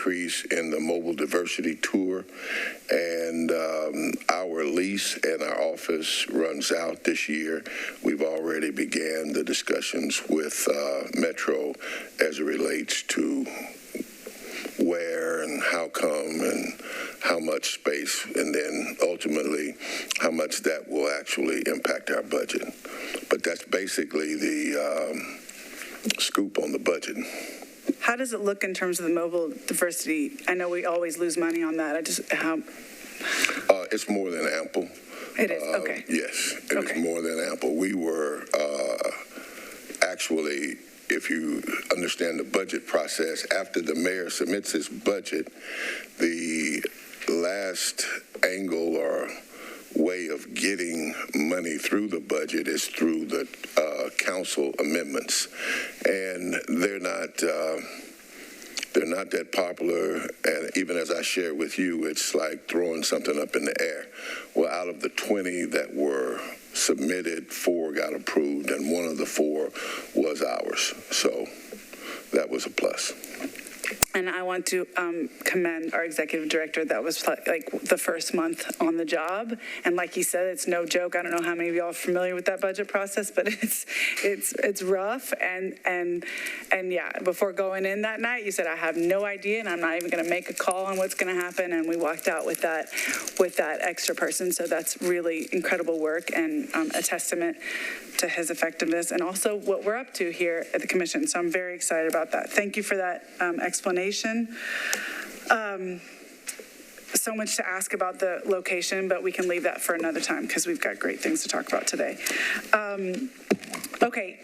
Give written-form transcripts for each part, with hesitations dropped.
increase in the mobile diversity tour, and our lease in our office runs out this year. We've already began the discussions with Metro as it relates to where and how come and how much space, and then ultimately how much that will actually impact our budget. But that's basically the scoop on the budget. How does it look in terms of the mobile diversity? I know we always lose money on that. It's more than ample. It is, okay. Yes, it is more than ample. We were actually, if you understand the budget process, after the mayor submits his budget, the last angle or way of getting money through the budget is through the council amendments, and they're not that popular. And even as I shared with you, it's like throwing something up in the air. Well, out of the 20 that were submitted, 4 got approved, and one of the 4 was ours. So that was a plus. And I want to commend our executive director. That was like the first month on the job. And like he said, it's no joke. I don't know how many of y'all are familiar with that budget process, but it's rough. And yeah, before going in that night, you said, I have no idea, and I'm not even going to make a call on what's going to happen. And we walked out with that extra person. So that's really incredible work and a testament to his effectiveness and also what we're up to here at the commission. So I'm very excited about that. Thank you for that explanation. So much to ask about the location, but we can leave that for another time because we've got great things to talk about today. Okay.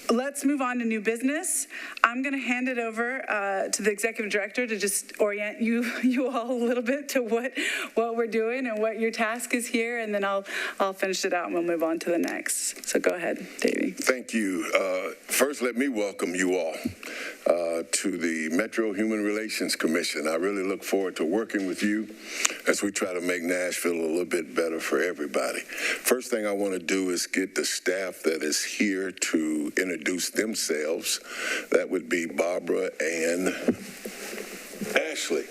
Let's move on to new business. I'm going to hand it over to the executive director to just orient you all a little bit to what we're doing and what your task is here, and then I'll finish it out and we'll move on to the next. So go ahead, Davey. Thank you. First, let me welcome you all to the Metro Human Relations Commission. I really look forward to working with you as we try to make Nashville a little bit better for everybody. First thing I want to do is get the staff that is here to introduce themselves. That would be Barbara and Ashley.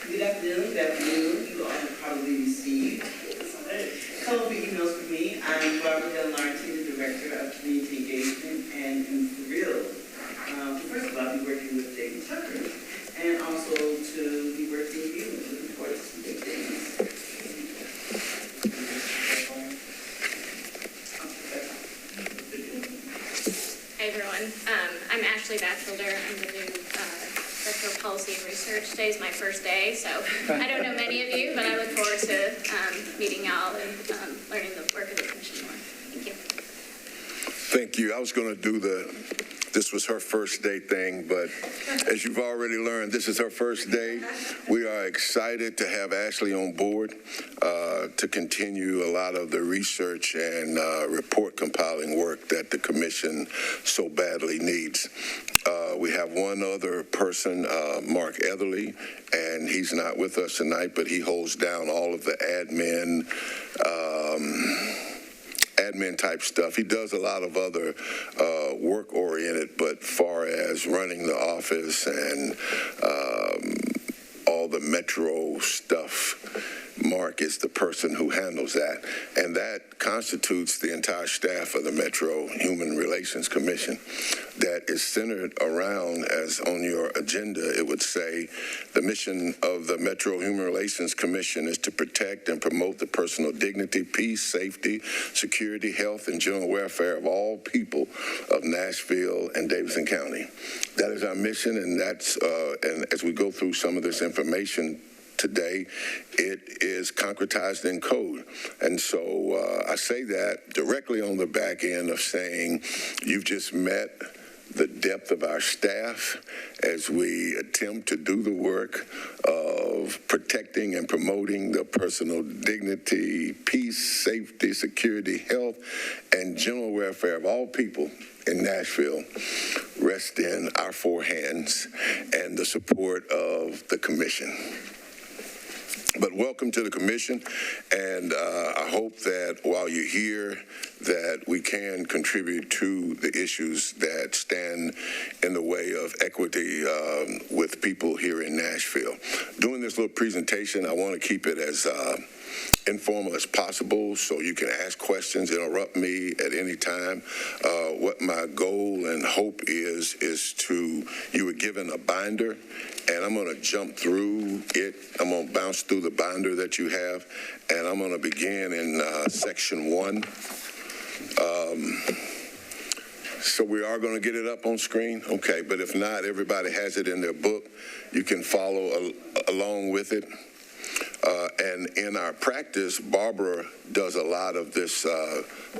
Good afternoon. You all have probably received a couple of emails from me. I'm Barbara Del-Narti, the Director of Community Engagement, and I'm thrilled to first of all be working with David Tucker and also to be working with you. Looking forward to some big things. Hi everyone, I'm Ashley Batchelder. I'm the new Director of Policy and Research. Today's my first day, so I don't know many of you, but I look forward to meeting y'all and learning the work of the commission more. Thank you. Thank you. I was going to do this was her first day thing, but as you've already learned, this is her first day. We are excited to have Ashley on board to continue a lot of the research and report compiling work that the commission so badly needs. We have one other person, Mark Etherly, and he's not with us tonight, but he holds down all of the admin type stuff. He does a lot of other work oriented, but far as running the office and all the Metro stuff, Mark is the person who handles that, and that constitutes the entire staff of the Metro Human Relations Commission that is centered around, as on your agenda, it would say, the mission of the Metro Human Relations Commission is to protect and promote the personal dignity, peace, safety, security, health, and general welfare of all people of Nashville and Davidson County. That is our mission, and that's, and as we go through some of this information today, it is concretized in code. And so I say that directly on the back end of saying you've just met the depth of our staff as we attempt to do the work of protecting and promoting the personal dignity, peace, safety, security, health, and general welfare of all people in Nashville rest in our 4 hands and the support of the commission. But welcome to the commission, and I hope that while you're here, that we can contribute to the issues that stand in the way of equity with people here in Nashville. Doing this little presentation, I want to keep it as informal as possible, so you can ask questions, interrupt me at any time. What my goal and hope is to, you were given a binder, and I'm going to jump through it. I'm going to bounce through the binder that you have, and I'm going to begin in section 1. So we are going to get it up on screen? Okay, but if not, everybody has it in their book. You can follow along with it. And in our practice, Barbara does a lot of this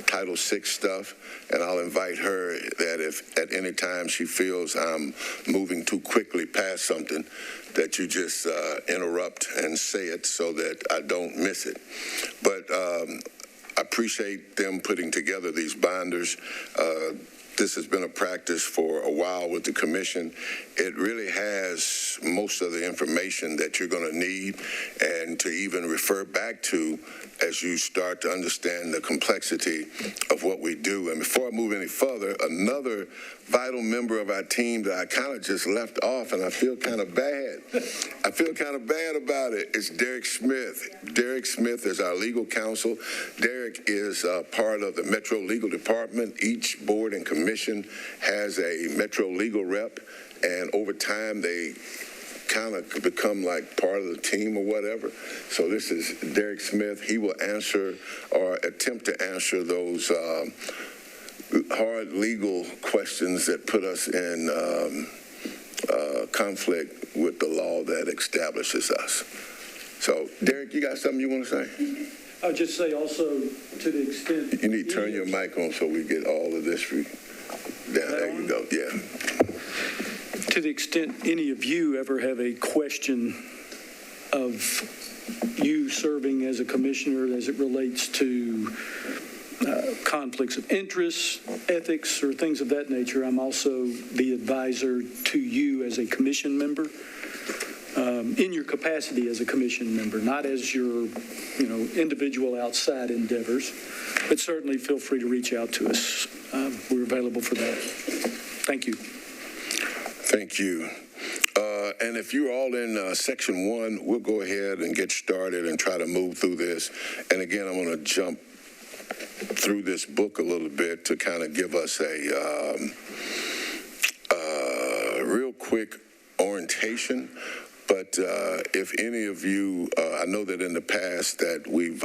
Title VI stuff, and I'll invite her that if at any time she feels I'm moving too quickly past something, that you just interrupt and say it so that I don't miss it. But I appreciate them putting together these binders. This has been a practice for a while with the commission. It really has most of the information that you're going to need and to even refer back to as you start to understand the complexity of what we do. And before I move any further, another vital member of our team that I kind of just left off, and I feel kind of bad. I feel kind of bad about it. It's Derek Smith. Derek Smith is our legal counsel. Derek is part of the Metro Legal Department. Each board and commission has a Metro legal rep, and over time they kind of become like part of the team or whatever. So this is Derek Smith. He will answer or attempt to answer those hard legal questions that put us in conflict with the law that establishes us. So, Derek, you got something you want to say? I'll just say also, to the extent... You need to turn your mic on so we get all of this. There you go, yeah. To the extent any of you ever have a question of you serving as a commissioner as it relates to conflicts of interest, ethics, or things of that nature, I'm also the advisor to you as a commission member, in your capacity as a commission member, not as your, individual outside endeavors, but certainly feel free to reach out to us. We're available for that. Thank you. Thank you. And if you're all in section 1, we'll go ahead and get started and try to move through this. And again, I'm going to jump through this book a little bit to kind of give us a real quick orientation. But if any of you, I know that in the past that we've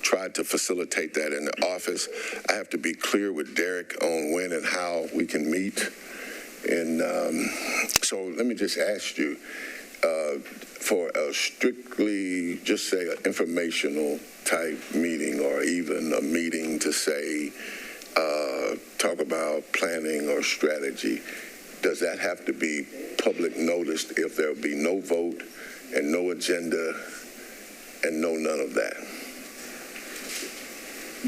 tried to facilitate that in the office. I have to be clear with Derek on when and how we can meet. And so let me just ask you, for a strictly, just say, an informational type meeting, or even a meeting to say, talk about planning or strategy, does that have to be public noticed if there will be no vote and no agenda and no none of that?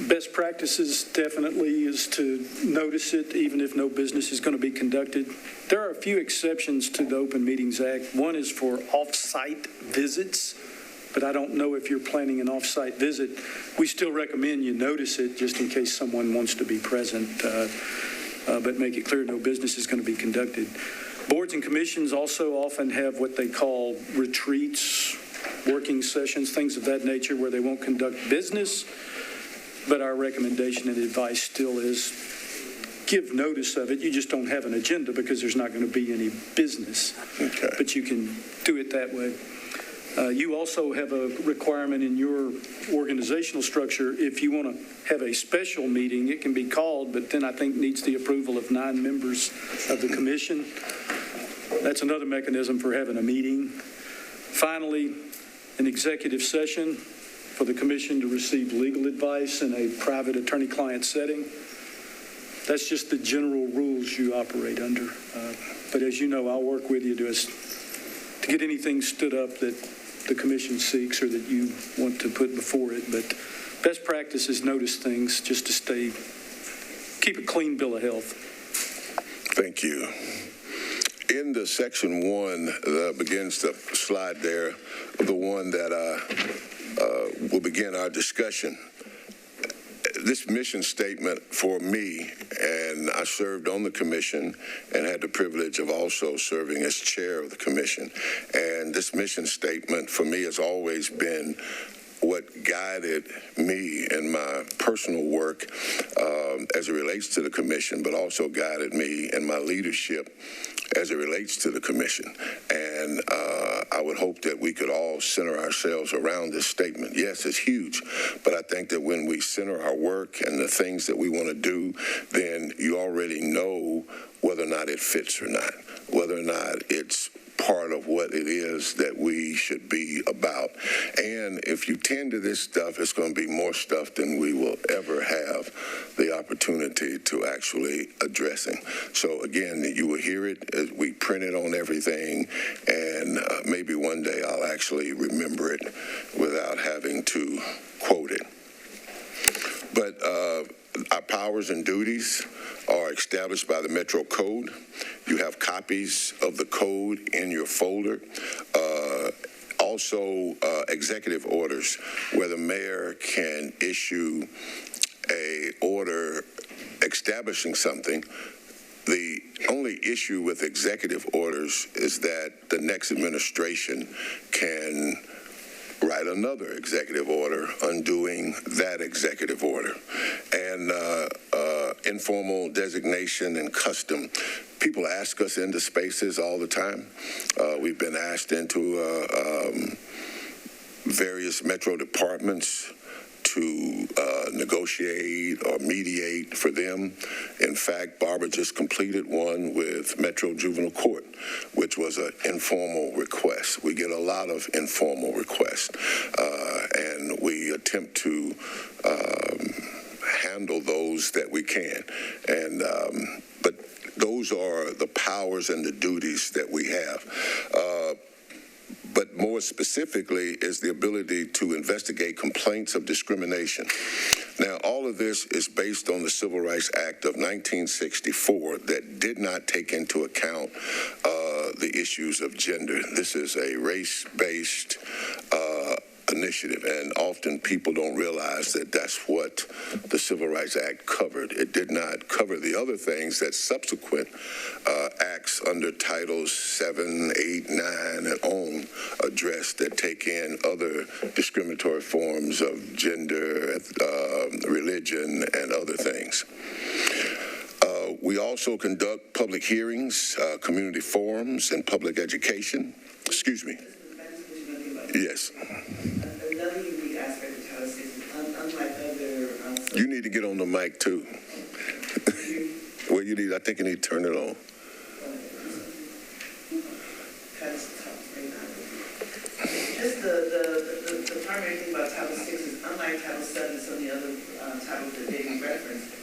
Best practices definitely is to notice it, even if no business is going to be conducted. There are a few exceptions to the Open Meetings Act. One is for off-site visits, but I don't know if you're planning an off-site visit. We still recommend you notice it just in case someone wants to be present, but make it clear no business is going to be conducted. Boards and commissions also often have what they call retreats, working sessions, things of that nature, where they won't conduct business. But our recommendation and advice still is give notice of it. You just don't have an agenda because there's not going to be any business. Okay. But you can do it that way. You also have a requirement in your organizational structure. If you want to have a special meeting, it can be called, but then I think needs the approval of 9 members of the commission. That's another mechanism for having a meeting. Finally, an executive session for the commission to receive legal advice in a private attorney-client setting. That's just the general rules you operate under. But as you know, I'll work with you to get anything stood up that the commission seeks or that you want to put before it. But best practice is notice things just to keep a clean bill of health. Thank you. In agenda section 1 begins the slide there, the one that will begin our discussion. This mission statement for me, and I served on the commission and had the privilege of also serving as chair of the commission. And this mission statement for me has always been what guided me in my personal work as it relates to the commission, but also guided me in my leadership as it relates to the commission. And I would hope that we could all center ourselves around this statement. Yes, it's huge, but I think that when we center our work and the things that we want to do, then you already know whether or not it fits or not, whether or not it's part of what it is that we should be about. And if you tend to this stuff, it's going to be more stuff than we will ever have the opportunity to actually addressing. So again, you will hear it as we print it on everything, and maybe one day I'll actually remember it without having to quote it. But our powers and duties are established by the Metro Code. You have copies of the code in your folder. Also, executive orders where the mayor can issue a order establishing something. The only issue with executive orders is that the next administration can write another executive order undoing that executive order. And informal designation and custom. People ask us into spaces all the time. We've been asked into various metro departments to negotiate or mediate for them. In fact, Barbara just completed one with Metro Juvenile Court, which was an informal request. We get a lot of informal requests, and we attempt to handle those that we can. And but those are the powers and the duties that we have. But more specifically is the ability to investigate complaints of discrimination. Now, all of this is based on the Civil Rights Act of 1964 that did not take into account the issues of gender. This is a race-based initiative, and often people don't realize that that's what the Civil Rights Act covered. It did not cover the other things that subsequent acts under Titles 7, 8, 9, and on address that take in other discriminatory forms of gender, religion, and other things. We also conduct public hearings, community forums, and public education. Excuse me. Yes. Another unique aspect of Title VI is unlike other... You need to get on the mic, too. Well, I think you need to turn it on. Just the primary thing about Title VI is unlike Title VII and some of the other titles that David referenced,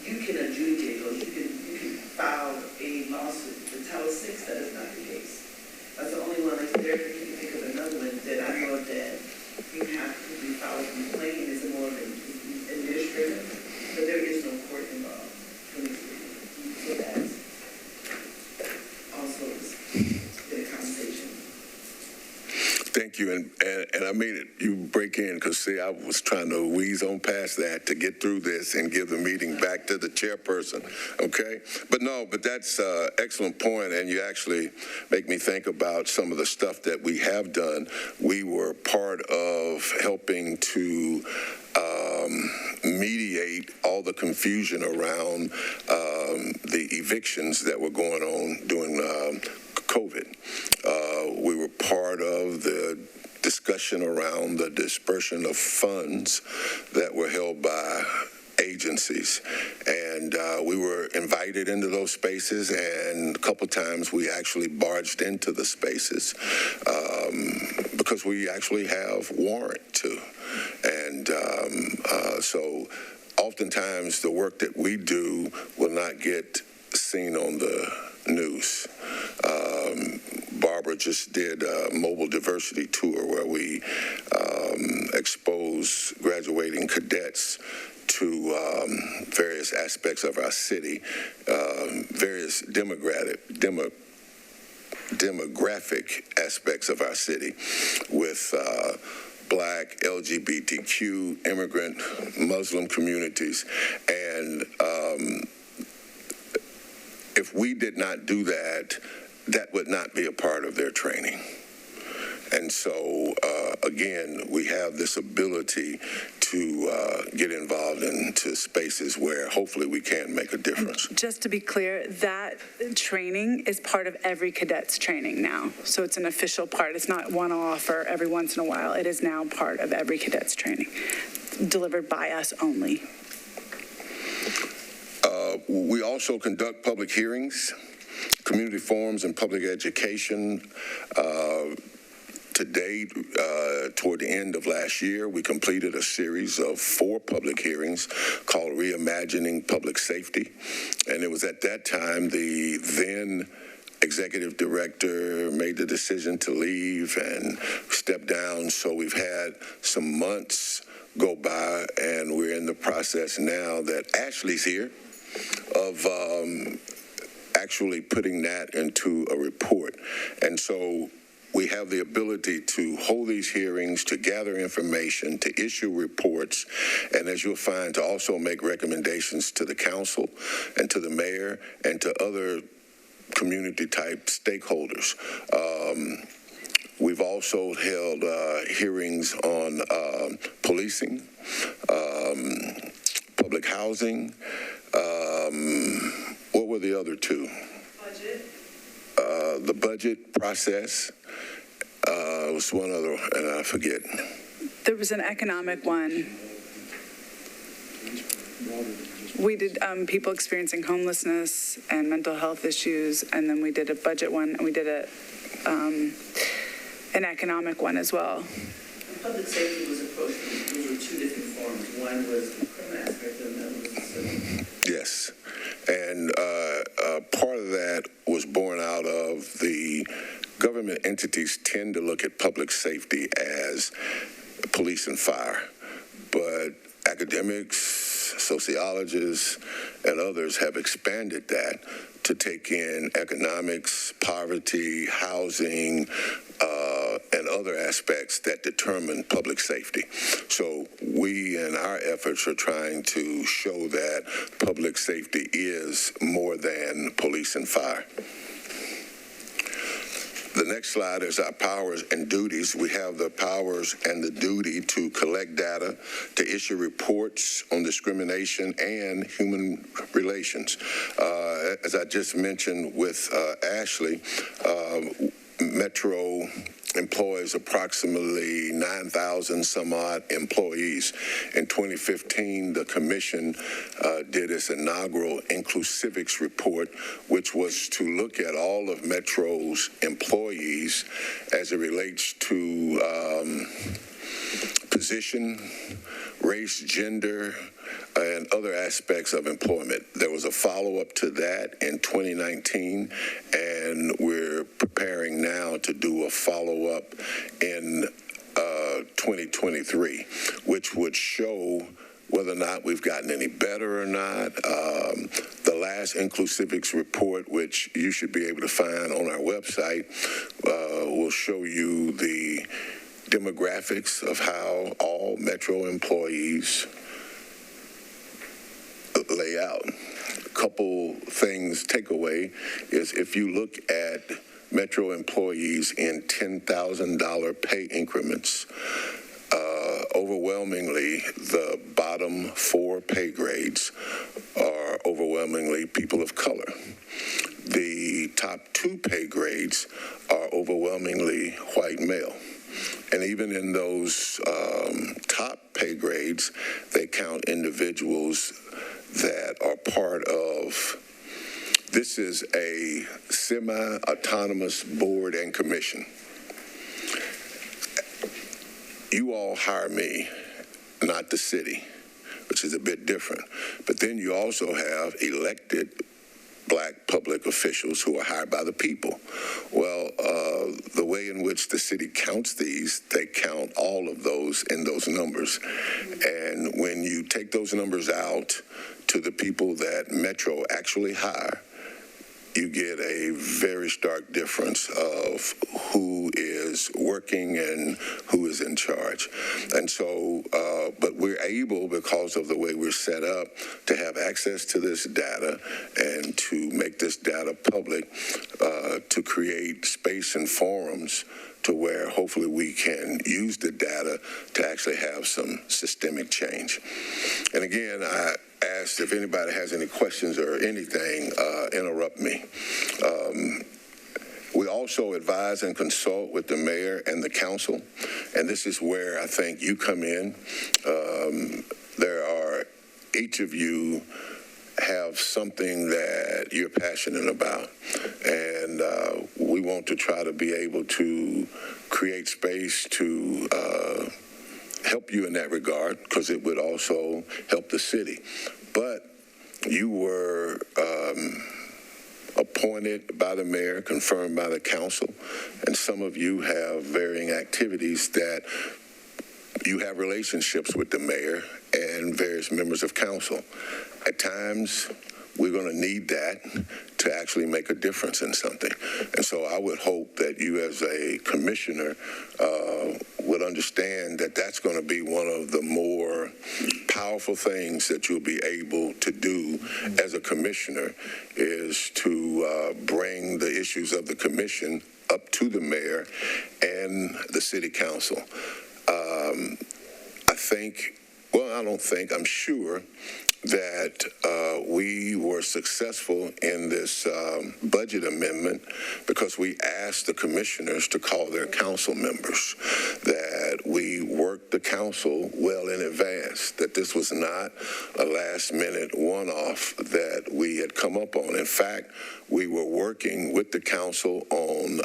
you can adjudicate those. You can file a lawsuit. With Title VI, that is not the case. That's the only one. Like, there, you can think of another one that I know that you have to file a complaint, and it's more of an administrative, but there is no court involved. So that's also the conversation. Thank you, and I mean it. You break in because see, I was trying to wheeze on past that to get through this and give the meeting back to the chairperson. Okay, but that's an excellent point, and you actually make me think about some of the stuff that we have done. We were part of helping to mediate all the confusion around the evictions that were going on during COVID. We were part of the discussion around the dispersion of funds that were held by agencies. And we were invited into those spaces, and a couple times we actually barged into the spaces because we actually have warrant to. And so oftentimes the work that we do will not get seen on the news. Barbara just did a mobile diversity tour where we expose graduating cadets to various aspects of our city, various demographic aspects of our city with Black, LGBTQ, immigrant, Muslim communities. And if we did not do that, that would not be a part of their training. And so, again, we have this ability to get involved into spaces where hopefully we can make a difference. Just to be clear, that training is part of every cadet's training now. So it's an official part. It's not one-off or every once in a while. It is now part of every cadet's training, delivered by us only. We also conduct public hearings, community forums, and public education. To date, toward the end of last year, we completed a series of 4 public hearings called Reimagining Public Safety. And it was at that time the then executive director made the decision to leave and step down. So we've had some months go by, and we're in the process now that Ashley's here of actually putting that into a report. And so we have the ability to hold these hearings, to gather information, to issue reports, and as you'll find, to also make recommendations to the council and to the mayor and to other community-type stakeholders. We've also held hearings on policing, public housing. What were the other 2? Budget. The budget process. Was one other, and I forget. There was an economic one. We did people experiencing homelessness and mental health issues, and then we did a budget one, and we did an economic one as well. Public safety was approached. Those were 2 different forms. One was the criminal aspect, and the other was the civil. Yes, and part of that was born out of the government entities tend to look at public safety as police and fire, but academics, sociologists, and others have expanded that to take in economics, poverty, housing, and other aspects that determine public safety. So we, in our efforts, are trying to show that public safety is more than police and fire. The next slide is our powers and duties. We have the powers and the duty to collect data, to issue reports on discrimination and human relations. As I just mentioned with Ashley, Metro employs approximately 9,000 some odd employees. In 2015, the commission did its inaugural Inclusivics report, which was to look at all of Metro's employees as it relates to position, race, gender, and other aspects of employment. There was a follow-up to that in 2019, and we're preparing now to do a follow-up in 2023, which would show whether or not we've gotten any better or not. The last Inclusivics report, which you should be able to find on our website, will show you the demographics of how all Metro employees lay out. A couple things takeaway is if you look at Metro employees in $10,000 pay increments, overwhelmingly the bottom 4 pay grades are overwhelmingly people of color. The top 2 pay grades are overwhelmingly white male. And even in those top pay grades, they count individuals that are part of, this is a semi-autonomous board and commission. You all hire me, not the city, which is a bit different. But then you also have elected Black public officials who are hired by the people. Well, the way in which the city counts these, they count all of those in those numbers. And when you take those numbers out to the people that Metro actually hire, you get a very stark difference of who is working and who is in charge. And so, but we're able, because of the way we're set up, to have access to this data and to make this data public, to create space and forums to where hopefully we can use the data to actually have some systemic change. And again, I asked if anybody has any questions or anything, interrupt me. We also advise and consult with the mayor and the council, and this is where I think you come in. Each of you have something that you're passionate about, and we want to try to be able to create space to help you in that regard, because it would also help the city. But you were appointed by the mayor, confirmed by the council, and some of you have varying activities that you have relationships with the mayor and various members of council. At times, we're going to need that to actually make a difference in something. And so I would hope that you as a commissioner would understand that that's going to be one of the more powerful things that you'll be able to do as a commissioner, is to bring the issues of the commission up to the mayor and the city council. I'm sure that we were successful in this budget amendment because we asked the commissioners to call their council members, that we worked the council well in advance, that this was not a last-minute one-off that we had come up on. In fact, we were working with the council on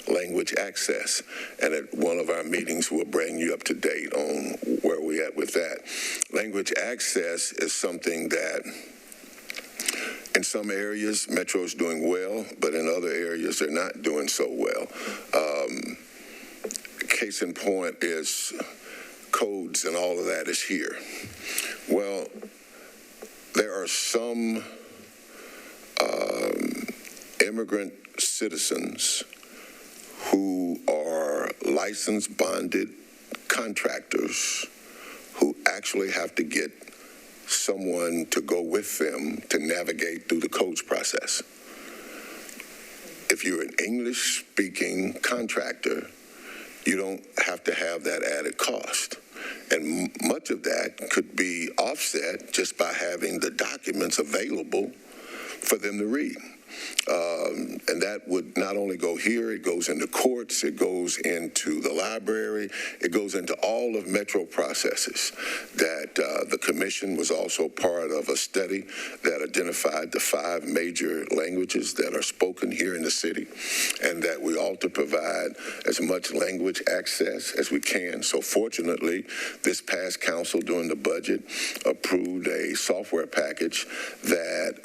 language access, and at one of our meetings we'll bring you up to date on where we're at with that. Language access is something that in some areas Metro is doing well, but in other areas they're not doing so well. Case in point is codes, and all of that is here. Well, there are some immigrant citizens who are licensed, bonded contractors who actually have to get someone to go with them to navigate through the codes process. If you're an English-speaking contractor, you don't have to have that added cost. And much of that could be offset just by having the documents available for them to read. And that would not only go here, it goes into courts, it goes into the library, it goes into all of Metro processes. That the commission was also part of a study that identified the 5 major languages that are spoken here in the city, and that we ought to provide as much language access as we can. So fortunately, this past council during the budget approved a software package that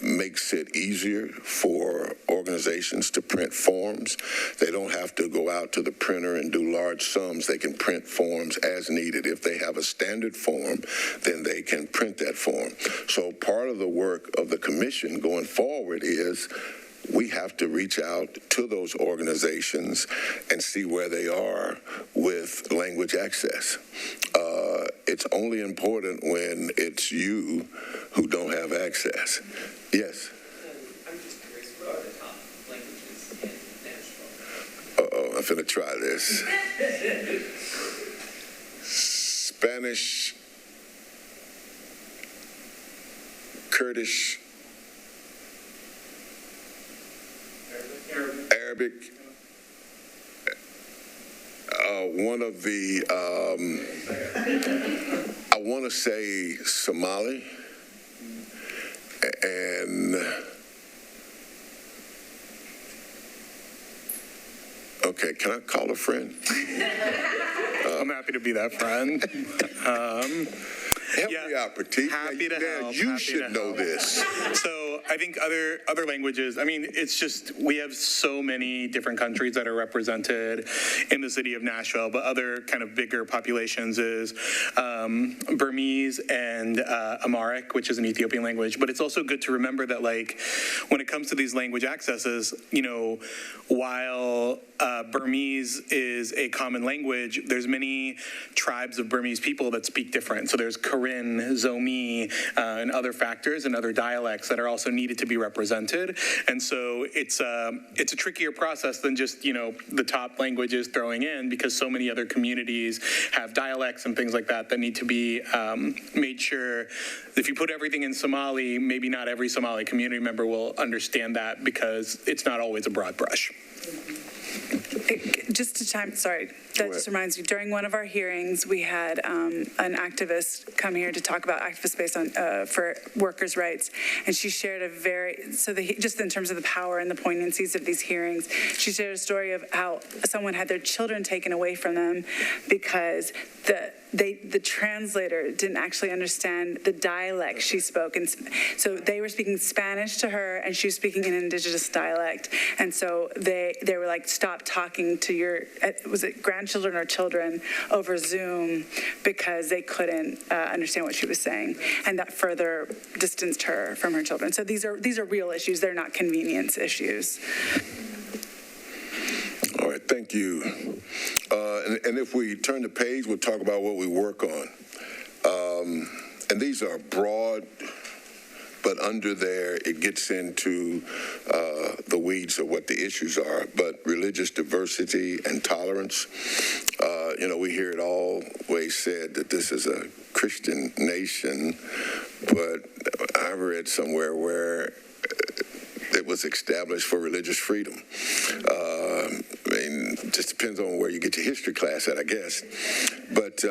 makes it easier for organizations to print forms. They don't have to go out to the printer and do large sums. They can print forms as needed. If they have a standard form, then they can print that form. So part of the work of the commission going forward is we have to reach out to those organizations and see where they are with language access. It's only important when it's you who don't have access. Yes? I'm just curious, what are the top languages in Nashville? Uh-oh, I'm finna try this. Spanish, Kurdish, Arabic, one of the, I want to say Somali, and okay, can I call a friend? I'm happy to be that friend. Help me out, Pratik. Happy to help. You happy should to know help. this. So So I think other languages, I mean, it's just, we have so many different countries that are represented in the city of Nashville, but other kind of bigger populations is Burmese and Amharic, which is an Ethiopian language. But it's also good to remember that, like, when it comes to these language accesses, you know, while Burmese is a common language, there's many tribes of Burmese people that speak different. So there's Karen, Zomi, and other factors and other dialects that are also needed to be represented. And so it's a trickier process than just, you know, the top languages throwing in, because so many other communities have dialects and things like that that need to be made sure. If you put everything in Somali, maybe not every Somali community member will understand that, because it's not always a broad brush. Just to chime, sorry, that just reminds me, during one of our hearings, we had an activist come here to talk about activist space on for workers' rights, and she shared just in terms of the power and the poignancies of these hearings, she shared a story of how someone had their children taken away from them because the translator didn't actually understand the dialect she spoke, and so they were speaking Spanish to her, and she was speaking an indigenous dialect, and so they were like, stop talking to your, was it grandchildren or children, over Zoom, because they couldn't understand what she was saying, and that further distanced her from her children. So these are real issues. They're not convenience issues. All right, thank you. And if we turn the page, we'll talk about what we work on. And these are broad, but under there, it gets into the weeds of what the issues are. But religious diversity and tolerance, you know, we hear it always said that this is a Christian nation, but I read somewhere where it was established for religious freedom. I mean, it just depends on where you get your history class at, I guess. But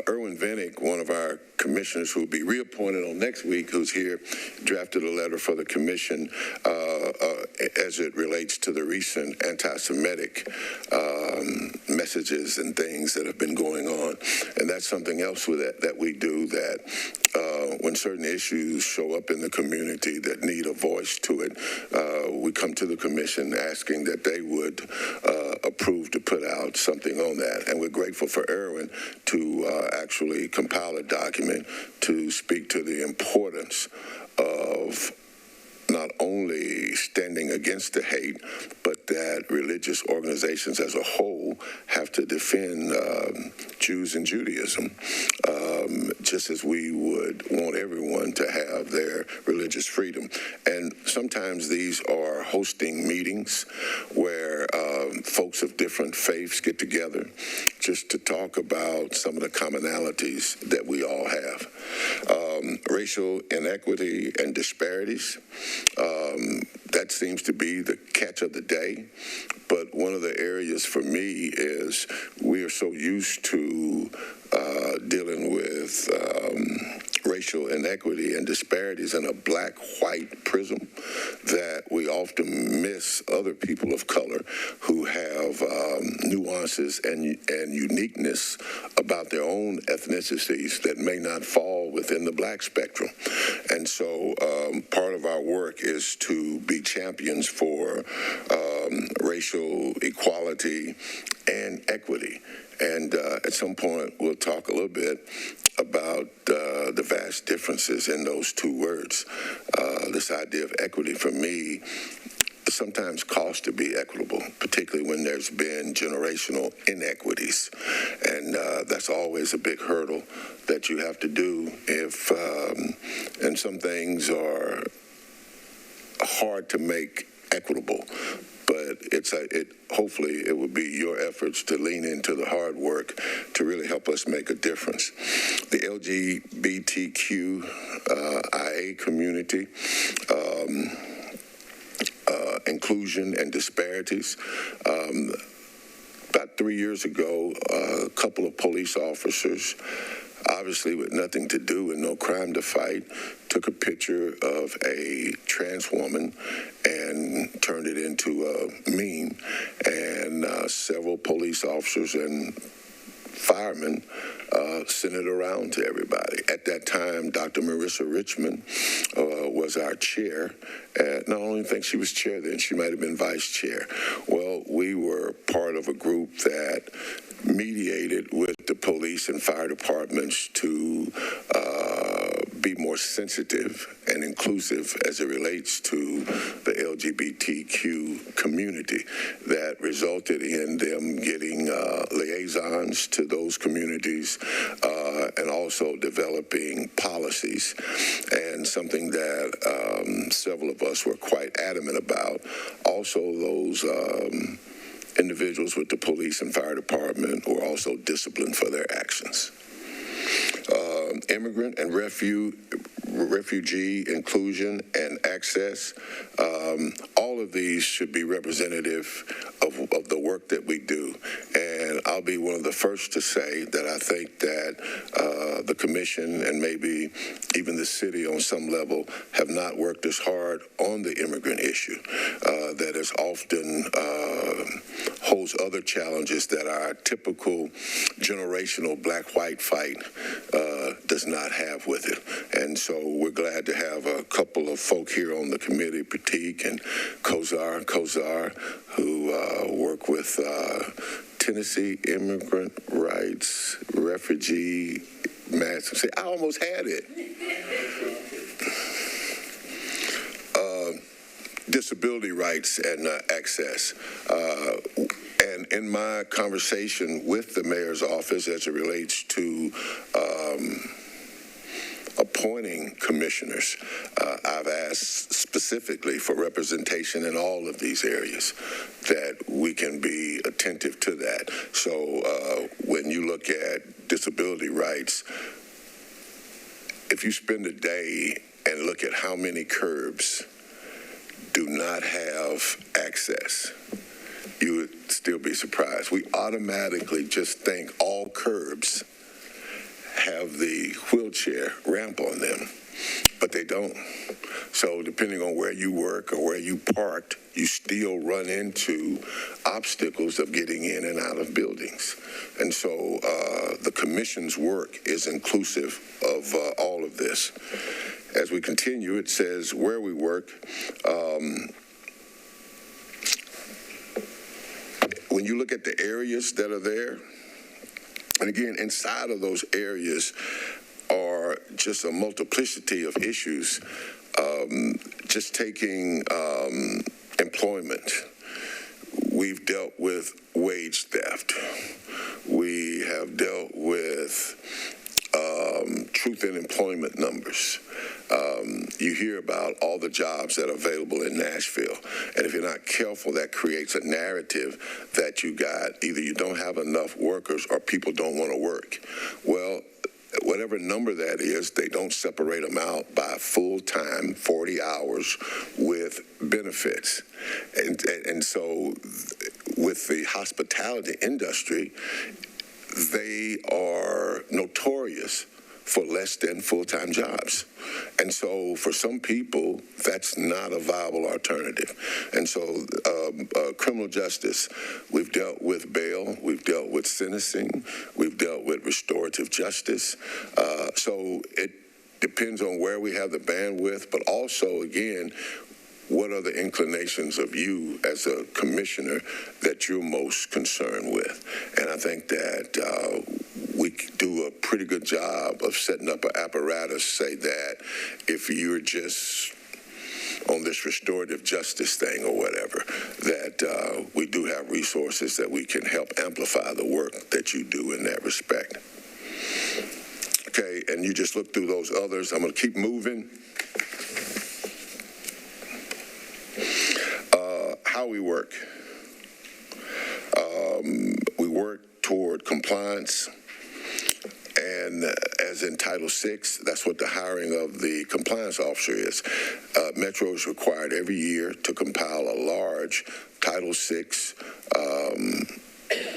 Erwin Vennick, one of our commissioners who will be reappointed on next week, who's here, drafted a letter for the commission as it relates to the recent anti-Semitic messages and things that have been going on. And that's something else with that we do, that when certain issues show up in the community that need a voice to it, we come to the commission asking that they would approve to put out something on that. And we're grateful for Erwin to actually compile a document to speak to the importance of not only standing against the hate, but that religious organizations as a whole have to defend Jews and Judaism, just as we would want everyone to have their religious freedom. And sometimes these are hosting meetings where folks of different faiths get together just to talk about some of the commonalities that we all have. Racial inequity and disparities, that seems to be the catch of the day. But one of the areas for me is we are so used to dealing with racial inequity and disparities in a black-white prism that we often miss other people of color who have nuances and uniqueness about their own ethnicities that may not fall within the black spectrum. And so part of our work is to be champions for racial equality and equity. And at some point, we'll talk a little bit about the vast differences in those two words. This idea of equity, for me, sometimes costs to be equitable, particularly when there's been generational inequities. And that's always a big hurdle that you have to do if, and some things are hard to make equitable. But hopefully it will be your efforts to lean into the hard work to really help us make a difference. The LGBTQIA community, inclusion and disparities. About 3 years ago, a couple of police officers, obviously with nothing to do and no crime to fight, took a picture of a trans woman and turned it into a meme. And several police officers and firemen sent it around to everybody. At that time, Dr. Marissa Richmond was our chair. And I don't even think she was chair then. She might have been vice chair. Well, we were part of a group that mediated with the police and fire departments to be more sensitive and inclusive as it relates to the LGBTQ community. That resulted in them getting liaisons to those communities and also developing policies. And something that several of us were quite adamant about. Also, those individuals with the police and fire department were also disciplined for their actions. Immigrant and refugee inclusion and access, all of these should be representative of the work that we do. And I'll be one of the first to say that I think that the commission and maybe even the city on some level have not worked as hard on the immigrant issue that is often holds other challenges that our typical generational black-white fight does not have with it. And so we're glad to have a couple of folk here on the committee, Pratik and Kozar, who work with Tennessee Immigrant Rights, Refugee, See, I almost had it. Disability rights and access. And in my conversation with the mayor's office as it relates to appointing commissioners, I've asked specifically for representation in all of these areas, that we can be attentive to that. So when you look at disability rights, if you spend a day and look at how many curbs do not have access, you would still be surprised. We automatically just think all curbs have the wheelchair ramp on them, but they don't. So depending on where you work or where you parked, you still run into obstacles of getting in and out of buildings. And so the commission's work is inclusive of all of this. As we continue, it says where we work. When you look at the areas that are there, and again, inside of those areas are just a multiplicity of issues. Just taking employment, we've dealt with wage theft. We have dealt with truth in employment numbers. You hear about all the jobs that are available in Nashville. And if you're not careful, that creates a narrative that you got either you don't have enough workers or people don't want to work. Well, whatever number that is, they don't separate them out by full-time, 40 hours with benefits. And so with the hospitality industry, they are notorious for less than full-time jobs. And so for some people, that's not a viable alternative. And so criminal justice, we've dealt with bail, we've dealt with sentencing, we've dealt with restorative justice. So it depends on where we have the bandwidth, but also, again, what are the inclinations of you as a commissioner that you're most concerned with? And I think that we do a pretty good job of setting up an apparatus, say that if you're just on this restorative justice thing or whatever, that we do have resources that we can help amplify the work that you do in that respect. Okay, and you just look through those others. I'm going to keep moving. How we work. We work toward compliance, and as in Title VI, that's what the hiring of the compliance officer is. Metro is required every year to compile a large Title VI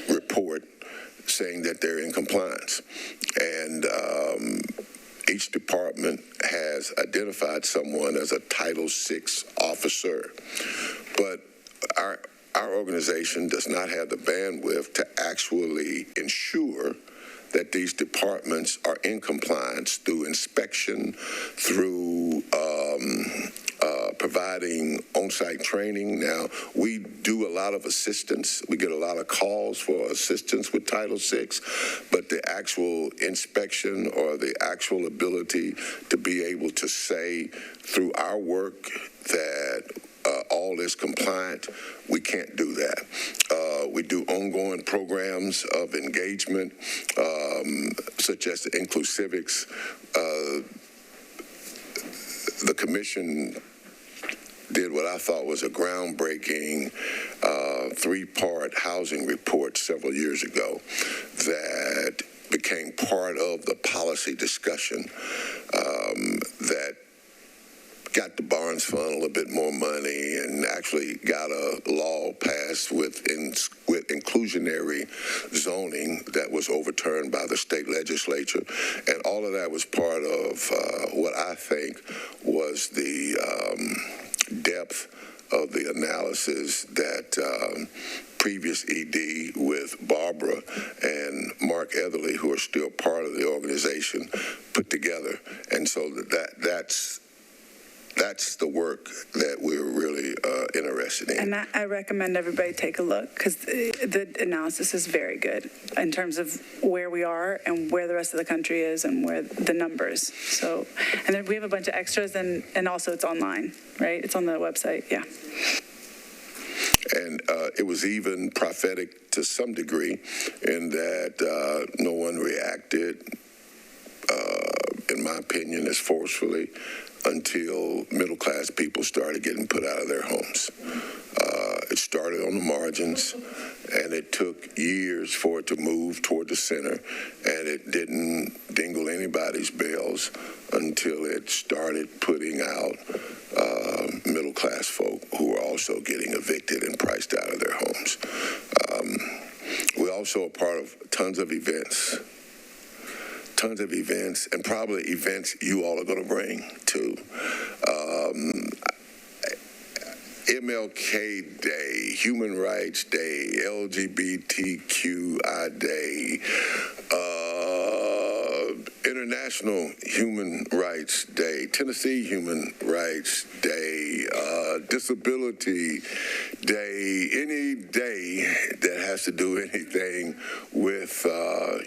report saying that they're in compliance. And each department has identified someone as a Title VI officer. But our organization does not have the bandwidth to actually ensure that these departments are in compliance through inspection, through providing on-site training. Now, we do a lot of assistance. We get a lot of calls for assistance with Title VI, but the actual inspection or the actual ability to be able to say through our work that all is compliant, we can't do that. We do ongoing programs of engagement, such as the Inclusivics. The commission did what I thought was a groundbreaking three-part housing report several years ago that became part of the policy discussion that got the Barnes Fund a little bit more money and actually got a law passed with inclusionary zoning that was overturned by the state legislature. And all of that was part of what I think was the depth of the analysis that previous ED with Barbara and Mark Etherly, who are still part of the organization, put together. And so that's the work that we're really interested in. And I recommend everybody take a look because the analysis is very good in terms of where we are and where the rest of the country is and where the numbers. So, and then we have a bunch of extras and also it's online, right? It's on the website, yeah. And it was even prophetic to some degree in that no one reacted, in my opinion, as forcefully until middle-class people started getting put out of their homes. It started on the margins, and it took years for it to move toward the center, and it didn't dingle anybody's bells until it started putting out middle-class folk who were also getting evicted and priced out of their homes. We're also a part of tons of events, and probably events you all are going to bring too. MLK Day, Human Rights Day, LGBTQI Day, International Human Rights Day, Tennessee Human Rights Day, Disability Day, any day that has to do anything with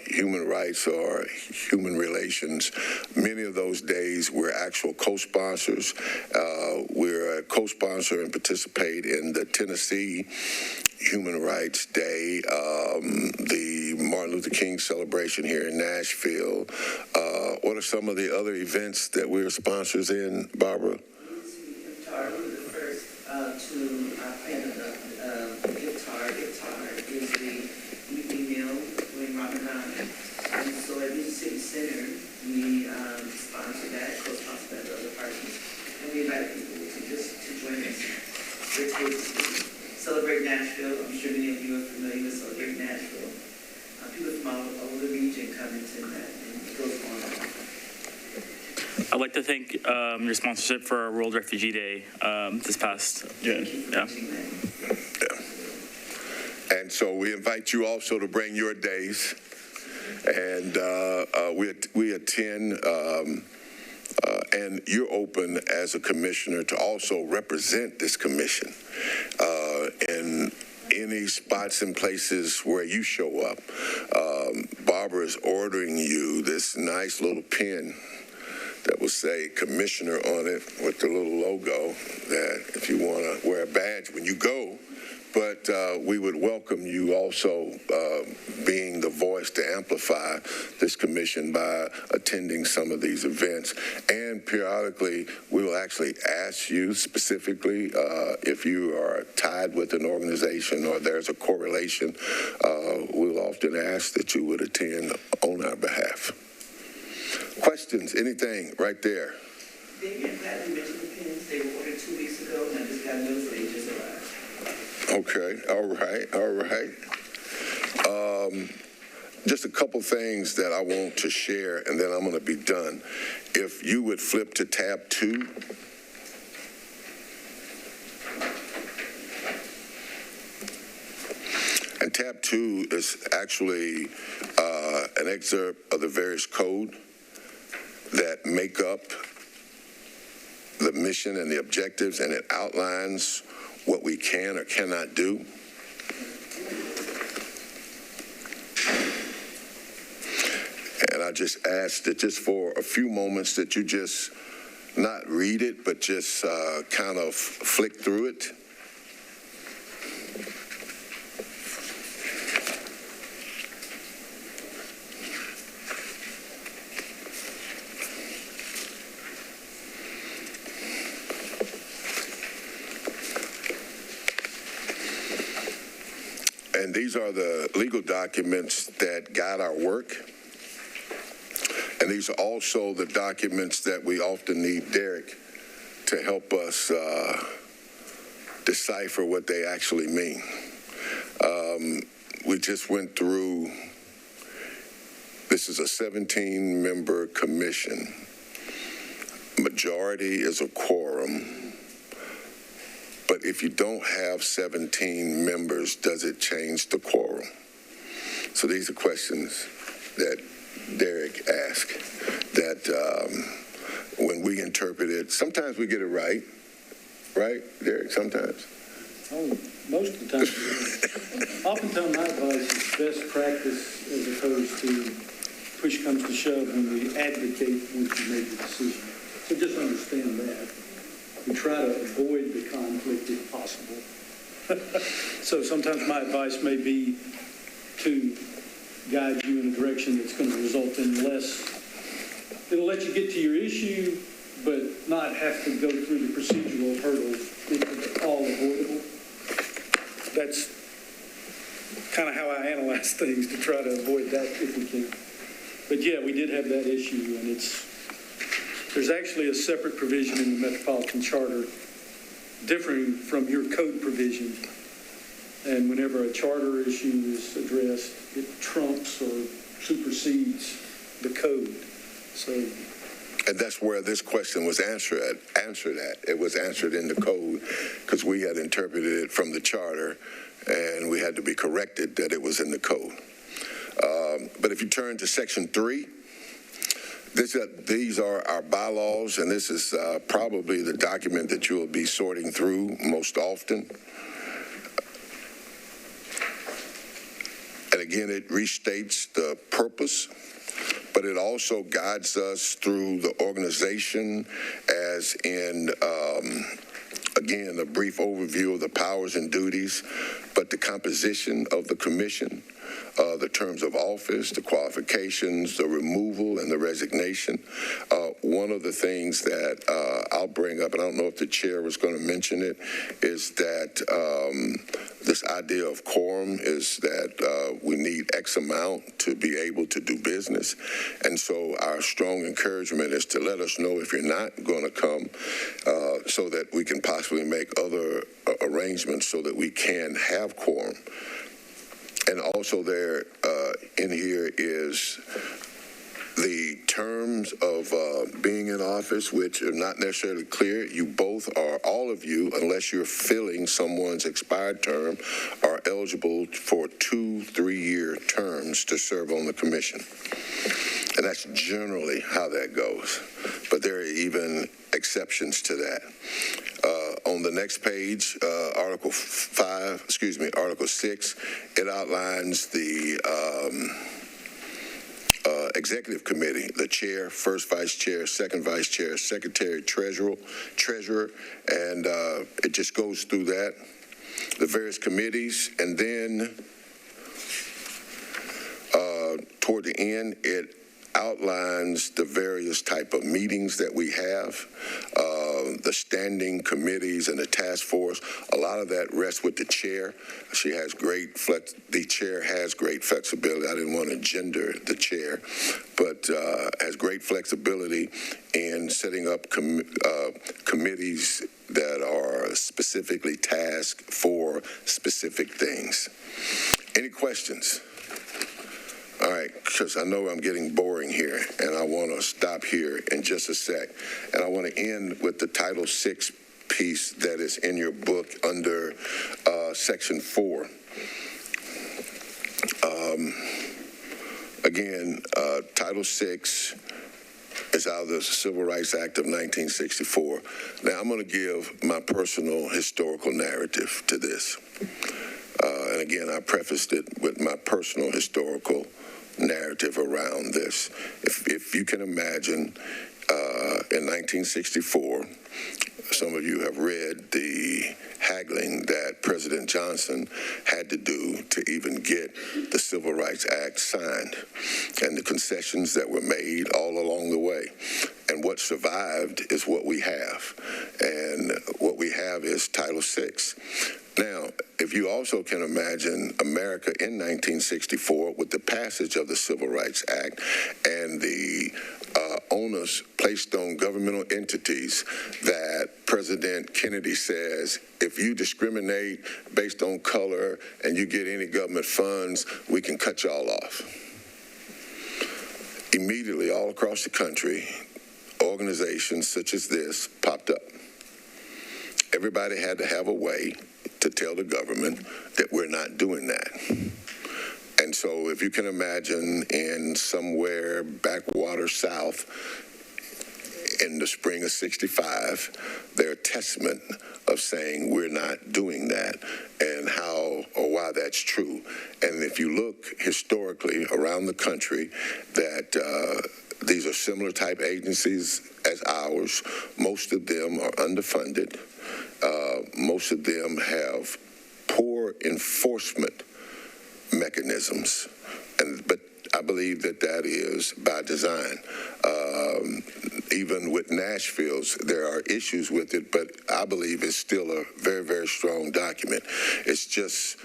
human rights or human relations. Many of those days we're actual co-sponsors. We're a co-sponsor and participate in the Tennessee Human Rights Day, the Martin Luther King celebration here in Nashville. What are some of the other events that we're sponsors in, Barbara? Iftar was the first to plan the iftar. Iftar is the weekly meal during Ramadan. And so at the city center, we sponsor that, co-sponsor that with other partners. And we invite people to join us. We're to celebrate Nashville. I'm sure many of you are familiar with Celebrate Nashville. People from all over the region come into that, and it goes on. I'd like to thank your sponsorship for our World Refugee Day this past June. Yeah. And so we invite you also to bring your days, and we attend. And you're open as a commissioner to also represent this commission in any spots and places where you show up. Barbara is ordering you this nice little pin that will say commissioner on it with the little logo that if you want to wear a badge when you go. But we would welcome you also being the voice to amplify this commission by attending some of these events. And periodically, we will actually ask you specifically if you are tied with an organization or there's a correlation. We'll often ask that you would attend on our behalf. Questions? Anything right there? David, I'm glad you mentioned the pins. They were ordered 2 weeks ago, and I just got notice they just arrived. Okay, all right. Just a couple things that I want to share, and then I'm going to be done. If you would flip to tab 2. And tab 2 is actually an excerpt of the various code that make up the mission and the objectives, and it outlines what we can or cannot do. And I just ask that just for a few moments that you just not read it, but just kind of flick through it. And these are the legal documents that guide our work. And these are also the documents that we often need Derek to help us decipher what they actually mean. We just went through, this is a 17-member commission. Majority is a quorum. But if you don't have 17 members, does it change the quorum? So these are questions that Derek asked that when we interpret it, sometimes we get it right, Derek, sometimes? Oh, most of the time. Oftentimes my advice is best practice as opposed to push comes to shove when we advocate once you make the decision. So just understand that. We try to avoid the conflict if possible. So sometimes my advice may be to guide you in a direction that's going to result in less. It'll let you get to your issue, but not have to go through the procedural hurdles if it's all avoidable. That's kind of how I analyze things, to try to avoid that if we can. But yeah, we did have that issue, and there's actually a separate provision in the Metropolitan Charter differing from your code provision. And whenever a charter issue is addressed, it trumps or supersedes the code. So, and that's where this question was answered at. It was answered in the code because we had interpreted it from the charter, and we had to be corrected that it was in the code. But if you turn to Section 3, these are our bylaws, and this is probably the document that you will be sorting through most often. And again, it restates the purpose, but it also guides us through the organization, as in, again, a brief overview of the powers and duties, but the composition of the commission, the terms of office, the qualifications, the removal, and the resignation. One of the things that I'll bring up, and I don't know if the chair was going to mention it, is that this idea of quorum is that we need X amount to be able to do business. And so our strong encouragement is to let us know if you're not going to come so that we can possibly make other arrangements so that we can have quorum. And also there in here is the terms of being in office, which are not necessarily clear. You both are, all of you, unless you're filling someone's expired term, are eligible for 2 3-year terms to serve on the commission. And that's generally how that goes. But there are even exceptions to that. On the next page, Article 6, it outlines the executive committee, the chair, first vice chair, second vice chair, secretary, treasurer, and it just goes through that, the various committees, and then toward the end, it outlines the various type of meetings that we have, the standing committees and the task force. A lot of that rests with the chair. She has the chair has great flexibility. I didn't want to gender the chair, but has great flexibility in setting up committees that are specifically tasked for specific things. Any questions? All right, because I know I'm getting boring here, and I want to stop here in just a sec. And I want to end with the Title VI piece that is in your book under Section 4. Again, Title VI is out of the Civil Rights Act of 1964. Now, I'm going to give my personal historical narrative to this. And again, I prefaced it with my personal historical narrative around this. If you can imagine, in 1964, some of you have read the haggling that President Johnson had to do to even get the Civil Rights Act signed, and the concessions that were made all along the way. And what survived is what we have. And what we have is Title VI. Now, if you also can imagine America in 1964 with the passage of the Civil Rights Act and the onus placed on governmental entities that President Kennedy says, if you discriminate based on color and you get any government funds, we can cut y'all off. Immediately, all across the country, organizations such as this popped up. Everybody had to have a way to tell the government that we're not doing that. And so if you can imagine in somewhere backwater south in the spring of 65, they're a testament of saying we're not doing that and how or why that's true. And if you look historically around the country, that these are similar type agencies as ours. Most of them are underfunded. Most of them have poor enforcement mechanisms, but I believe that is by design. Even with Nashville's, there are issues with it, but I believe it's still a very, very strong document. It's just,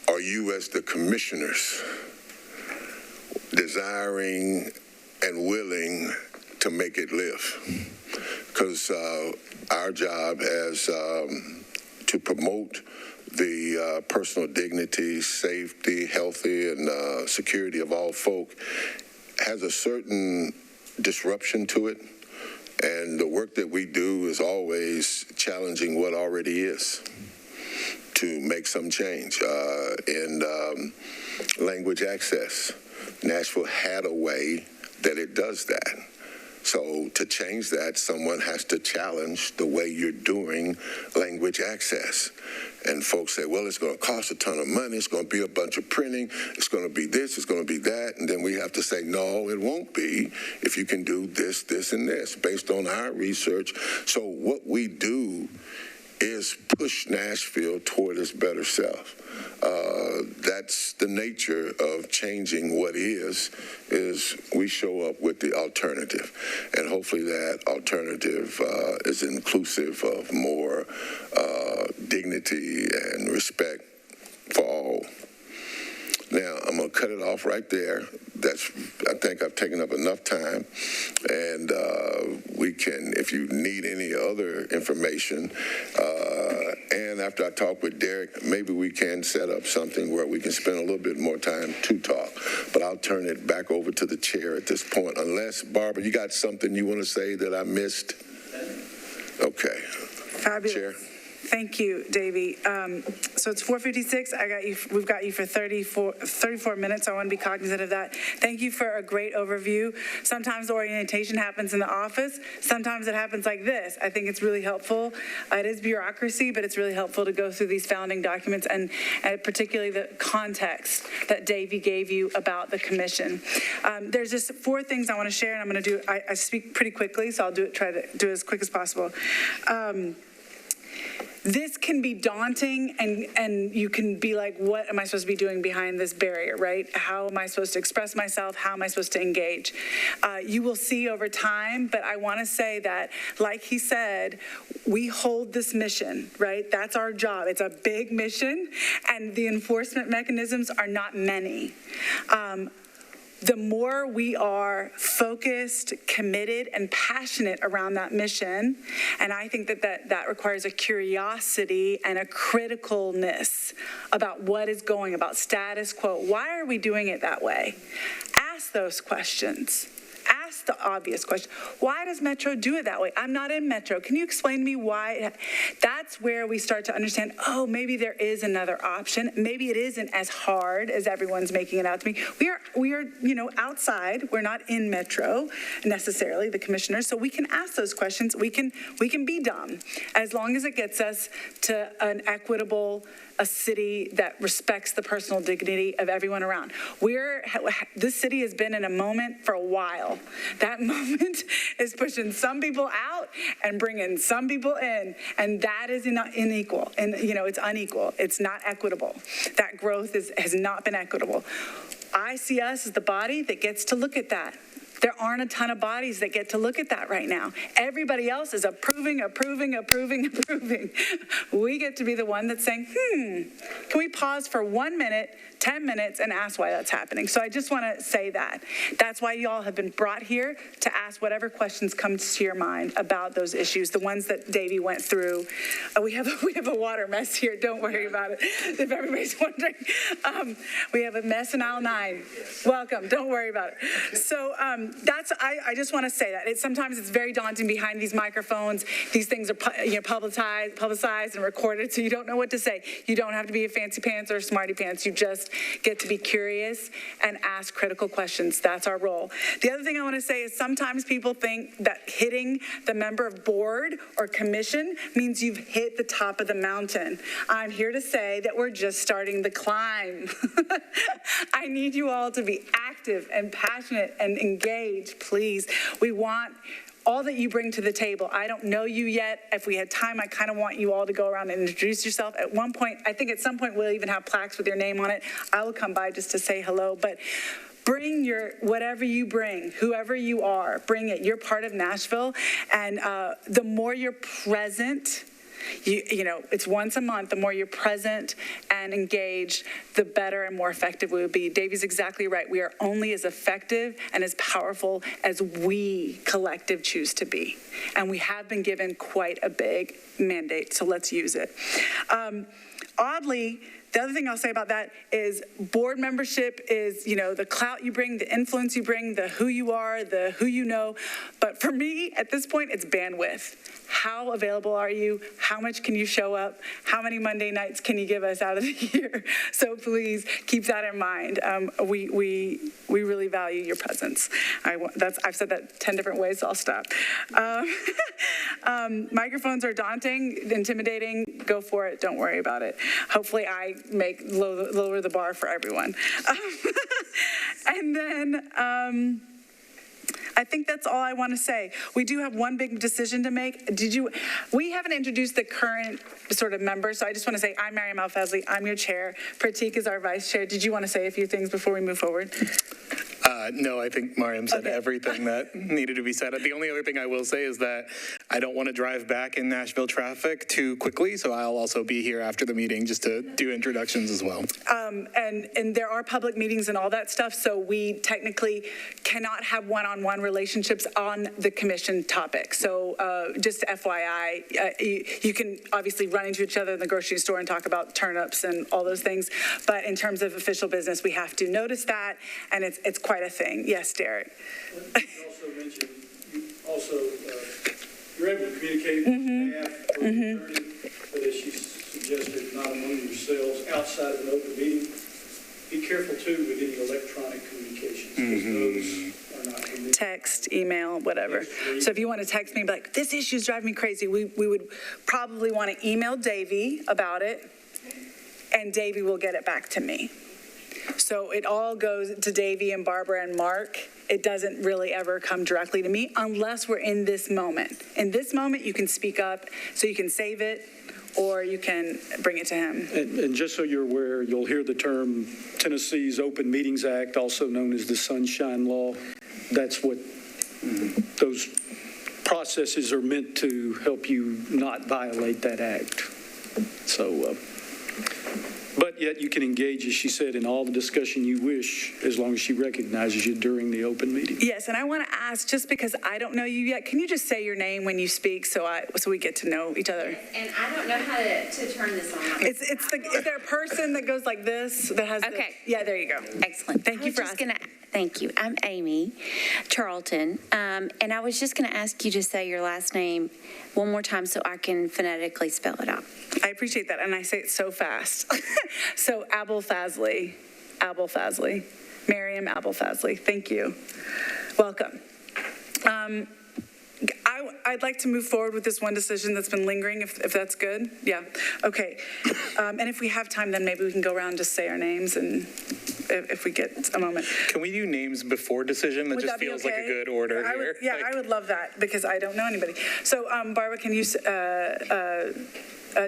are you as the commissioners desiring and willing to make it live? Because our job as to promote the personal dignity, safety, healthy, and security of all folk has a certain disruption to it. And the work that we do is always challenging what already is to make some change. In language access, Nashville had a way that it does that. So to change that, someone has to challenge the way you're doing language access. And folks say, well, it's going to cost a ton of money. It's going to be a bunch of printing. It's going to be this. It's going to be that. And then we have to say, no, it won't be if you can do this, this, and this based on our research. So what we do is push Nashville toward its better self. That's the nature of changing what is we show up with the alternative. And hopefully that alternative is inclusive of more dignity and respect for all. Now, I'm going to cut it off right there. I think I've taken up enough time. And we can, if you need any other information, and after I talk with Derek, maybe we can set up something where we can spend a little bit more time to talk. But I'll turn it back over to the chair at this point. Unless, Barbara, you got something you want to say that I missed? Okay. Fabulous. Chair. Thank you, Davey. So it's 4:56. We've got you for 34 minutes. I want to be cognizant of that. Thank you for a great overview. Sometimes the orientation happens in the office. Sometimes it happens like this. I think it's really helpful. It is bureaucracy, but it's really helpful to go through these founding documents and particularly the context that Davey gave you about the commission. There's just 4 things I want to share, and I'm going to do. I speak pretty quickly, so I'll try to do it as quick as possible. This can be daunting, and you can be like, what am I supposed to be doing behind this barrier, right? How am I supposed to express myself? How am I supposed to engage? You will see over time, but I want to say that, like he said, we hold this mission, right? That's our job. It's a big mission, and the enforcement mechanisms are not many. The more we are focused, committed, and passionate around that mission, and I think that requires a curiosity and a criticalness about what is going, about status quo. Why are we doing it that way? Ask those questions. Ask the obvious question. Why does Metro do it that way? I'm not in Metro. Can you explain to me why? That's where we start to understand, oh, maybe there is another option. Maybe it isn't as hard as everyone's making it out to be. We are, outside. We're not in Metro necessarily, the commissioners, so we can ask those questions. We can be dumb as long as it gets us to an equitable, a city that respects the personal dignity of everyone around. This city has been in a moment for a while. That moment is pushing some people out and bringing some people in, and that is unequal. And, it's unequal. It's not equitable. That growth has not been equitable. I see us as the body that gets to look at that. There aren't a ton of bodies that get to look at that right now. Everybody else is approving. We get to be the one that's saying, can we pause for 1 minute, 10 minutes, and ask why that's happening? So I just want to say that. That's why you all have been brought here, to ask whatever questions come to your mind about those issues, the ones that Davey went through. We have a water mess here. Don't worry about it, if everybody's wondering. We have a mess in aisle 9. Welcome. Don't worry about it. So I just want to say that. Sometimes it's very daunting behind these microphones. These things are publicized and recorded, so you don't know what to say. You don't have to be a fancy pants or a smarty pants. You just get to be curious and ask critical questions. That's our role. The other thing I want to say is sometimes people think that hitting the member of board or commission means you've hit the top of the mountain. I'm here to say that we're just starting the climb. I need you all to be active and passionate and engaged, please. We want all that you bring to the table. I don't know you yet. If we had time, I kind of want you all to go around and introduce yourself. At one point, I think at some point we'll even have plaques with your name on it. I will come by just to say hello, but bring whatever you bring, whoever you are, bring it. You're part of Nashville, and the more you're present, it's once a month. The more you're present and engaged, the better and more effective we will be. Davey's exactly right. We are only as effective and as powerful as we collective choose to be. And we have been given quite a big mandate, so let's use it. Oddly, the other thing I'll say about that is board membership is, the clout you bring, the influence you bring, the who you are, the who you know. But for me, at this point, it's bandwidth. How available are you? How much can you show up? How many Monday nights can you give us out of the year? So please keep that in mind. We really value your presence. I've said that 10 different ways, so I'll stop. Microphones are daunting, intimidating. Go for it. Don't worry about it. Hopefully I lower the bar for everyone. And then I think that's all I want to say. We do have one big decision to make. We haven't introduced the current sort of members, so I just want to say I'm Mariam Al-Fazli. I'm your chair. Pratik is our vice chair. Did you want to say a few things before we move forward? No, I think Mariam said everything that needed to be said. The only other thing I will say is that I don't want to drive back in Nashville traffic too quickly, so I'll also be here after the meeting just to do introductions as well. And there are public meetings and all that stuff, so we technically cannot have one-on-one relationships on the commission topic. So just FYI, you can obviously run into each other in the grocery store and talk about turnips and all those things, but in terms of official business, we have to notice that, and it's quite a thing. Yes, Derek. You also mentioned, you're able to communicate with staff or the attorney, but as she suggested, not among yourselves, outside of an open meeting. Be careful, too, with any electronic communications, because those are not permitted. Text, email, whatever. So if you want to text me, be like, this issue's driving me crazy, we would probably want to email Davey about it, and Davey will get it back to me. So it all goes to Davey and Barbara and Mark. It doesn't really ever come directly to me unless we're in this moment. In this moment, you can speak up, so you can save it, or you can bring it to him. And just so you're aware, you'll hear the term Tennessee's Open Meetings Act, also known as the Sunshine Law. That's what those processes are meant to help you not violate that act. So, but yet you can engage, as she said, in all the discussion you wish, as long as she recognizes you during the open meeting. Yes, and I want to ask, just because I don't know you yet, can you just say your name when you speak so we get to know each other? And I don't know how to turn this on. Is there a person that goes like this that has? Okay. Yeah, there you go. Excellent. Thank you for asking. Thank you. I'm Amy Charlton, and I was just going to ask you to say your last name one more time so I can phonetically spell it out. I appreciate that, and I say it so fast. So Abel-Fazli, Miriam Abel-Fazli. Thank you. Welcome. I'd like to move forward with this one decision that's been lingering, if that's good. Yeah, okay. And if we have time, then maybe we can go around and just say our names, and if we get a moment. Can we do names before decision? That Would just that be feels okay? like a good order here. I would love that, because I don't know anybody. So Barbara, can you,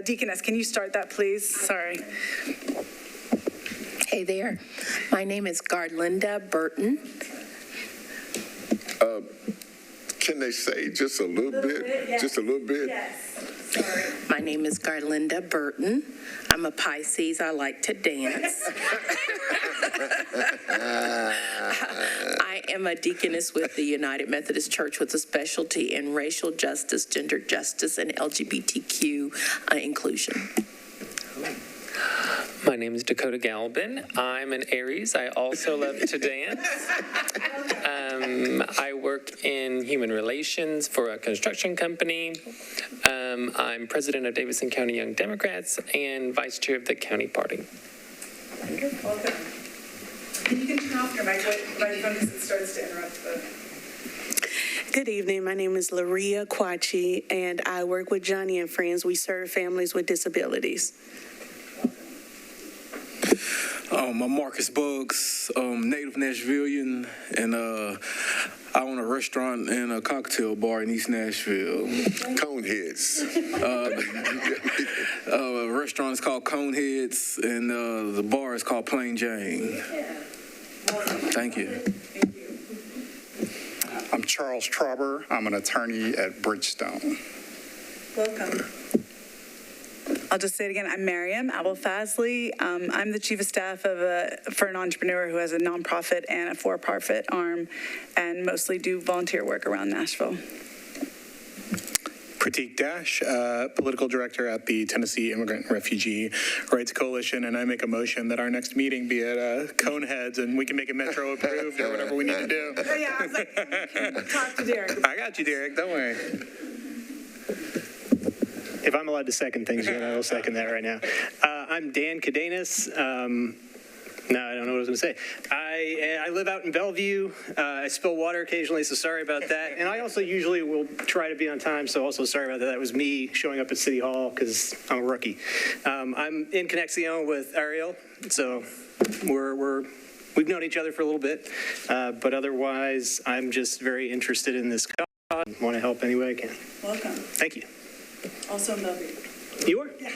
Deaconess, can you start that, please? Sorry. Hey there. My name is Garlinda Burton. Can they say just a little bit? Yes. Just a little bit? Yes. Sorry. My name is Garlinda Burton. I'm a Pisces. I like to dance. I am a deaconess with the United Methodist Church with a specialty in racial justice, gender justice, and LGBTQ inclusion. My name is Dakota Galvin. I'm an Aries. I also love to dance. I work in human relations for a construction company. I'm president of Davidson County Young Democrats and vice chair of the county party. Welcome. You can turn off your microphone because it starts to interrupt the... Good evening. My name is Laria Quachi, and I work with Johnny and Friends. We serve families with disabilities. I'm Marcus Buggs, native Nashvilleian, and I own a restaurant and a cocktail bar in East Nashville. Coneheads. The restaurant is called Coneheads, and the bar is called Plain Jane. Thank you. I'm Charles Trauber. I'm an attorney at Bridgestone. Welcome. I'll just say it again. I'm Miriam Abel-Fazli. I'm the chief of staff for an entrepreneur who has a nonprofit and a for-profit arm, and mostly do volunteer work around Nashville. Pratik Dash, political director at the Tennessee Immigrant and Refugee Rights Coalition, and I make a motion that our next meeting be at Coneheads, and we can make it Metro approved or whatever we need to do. Yeah, I was like, talk to Derek. I got you, Derek. Don't worry. If I'm allowed to second things, then I will second that right now. I'm Dan Cadenas. No, I don't know what I was going to say. I live out in Bellevue. I spill water occasionally, so sorry about that. And I also usually will try to be on time, so also sorry about that. That was me showing up at City Hall because I'm a rookie. I'm in Connexion with Ariel, so we've known each other for a little bit. But otherwise, I'm just very interested in this cause. I want to help any way I can. Welcome. Thank you. Also in Bellevue. You are? Yeah.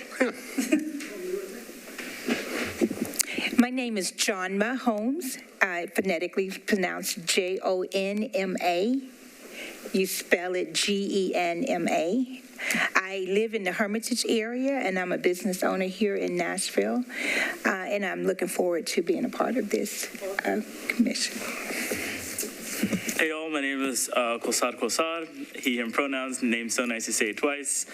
My name is Jonma Holmes. I phonetically pronounce Jonma. You spell it Genma. I live in the Hermitage area, and I'm a business owner here in Nashville. And I'm looking forward to being a part of this commission. Hey all, my name is Kosar, he, him pronouns, name so nice to say it twice.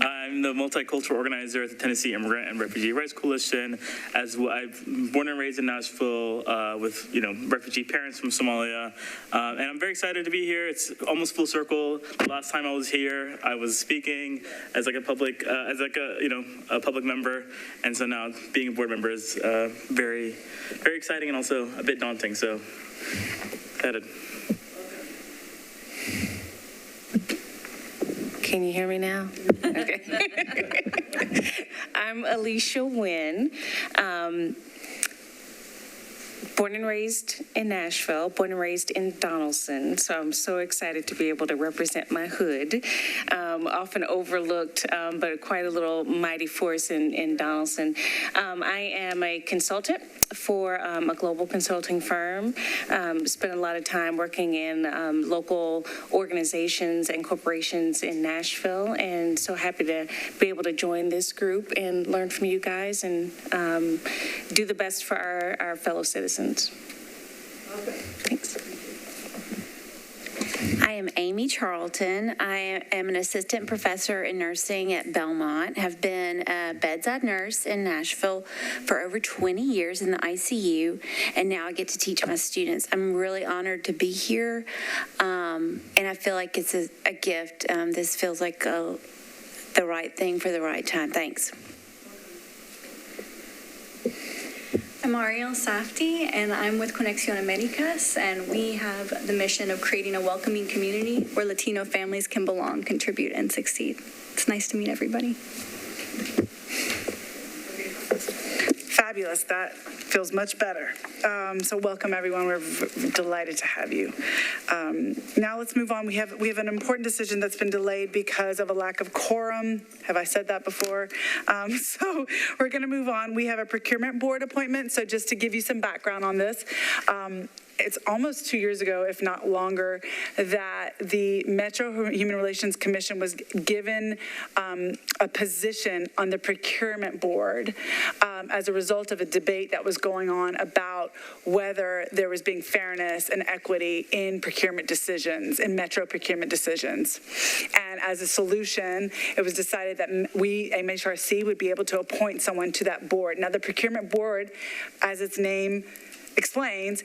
I'm the multicultural organizer at the Tennessee Immigrant and Refugee Rights Coalition. As well, I'm born and raised in Nashville with, refugee parents from Somalia. And I'm very excited to be here. It's almost full circle. The last time I was here, I was speaking as like a public, a public member. And so now being a board member is very, very exciting and also a bit daunting. So, excited. Can you hear me now? Okay. I'm Alicia Wynn. Born and raised in Nashville, born and raised in Donaldson, so I'm so excited to be able to represent my hood. Often overlooked, but quite a little mighty force in Donaldson. I am a consultant for a global consulting firm. Spent a lot of time working in local organizations and corporations in Nashville, and so happy to be able to join this group and learn from you guys and do the best for our fellow citizens. Okay. Thanks. I am Amy Charlton. I am an assistant professor in nursing at Belmont, have been a bedside nurse in Nashville for over 20 years in the ICU, and now I get to teach my students. I'm really honored to be here, and I feel like it's a gift. This feels like the right thing for the right time. Thanks. I'm Ariel Safti, and I'm with Conexión Americas, and we have the mission of creating a welcoming community where Latino families can belong, contribute, and succeed. It's nice to meet everybody. Fabulous. That feels much better. So welcome, everyone. We're delighted to have you. Now let's move on. We have an important decision that's been delayed because of a lack of quorum. Have I said that before? So we're going to move on. We have a procurement board appointment. So just to give you some background on this, it's almost 2 years ago, if not longer, that the Metro Human Relations Commission was given a position on the procurement board as a result of a debate that was going on about whether there was being fairness and equity in procurement decisions, in Metro procurement decisions. And as a solution, it was decided that we, MHRC, would be able to appoint someone to that board. Now, the procurement board, as its name explains,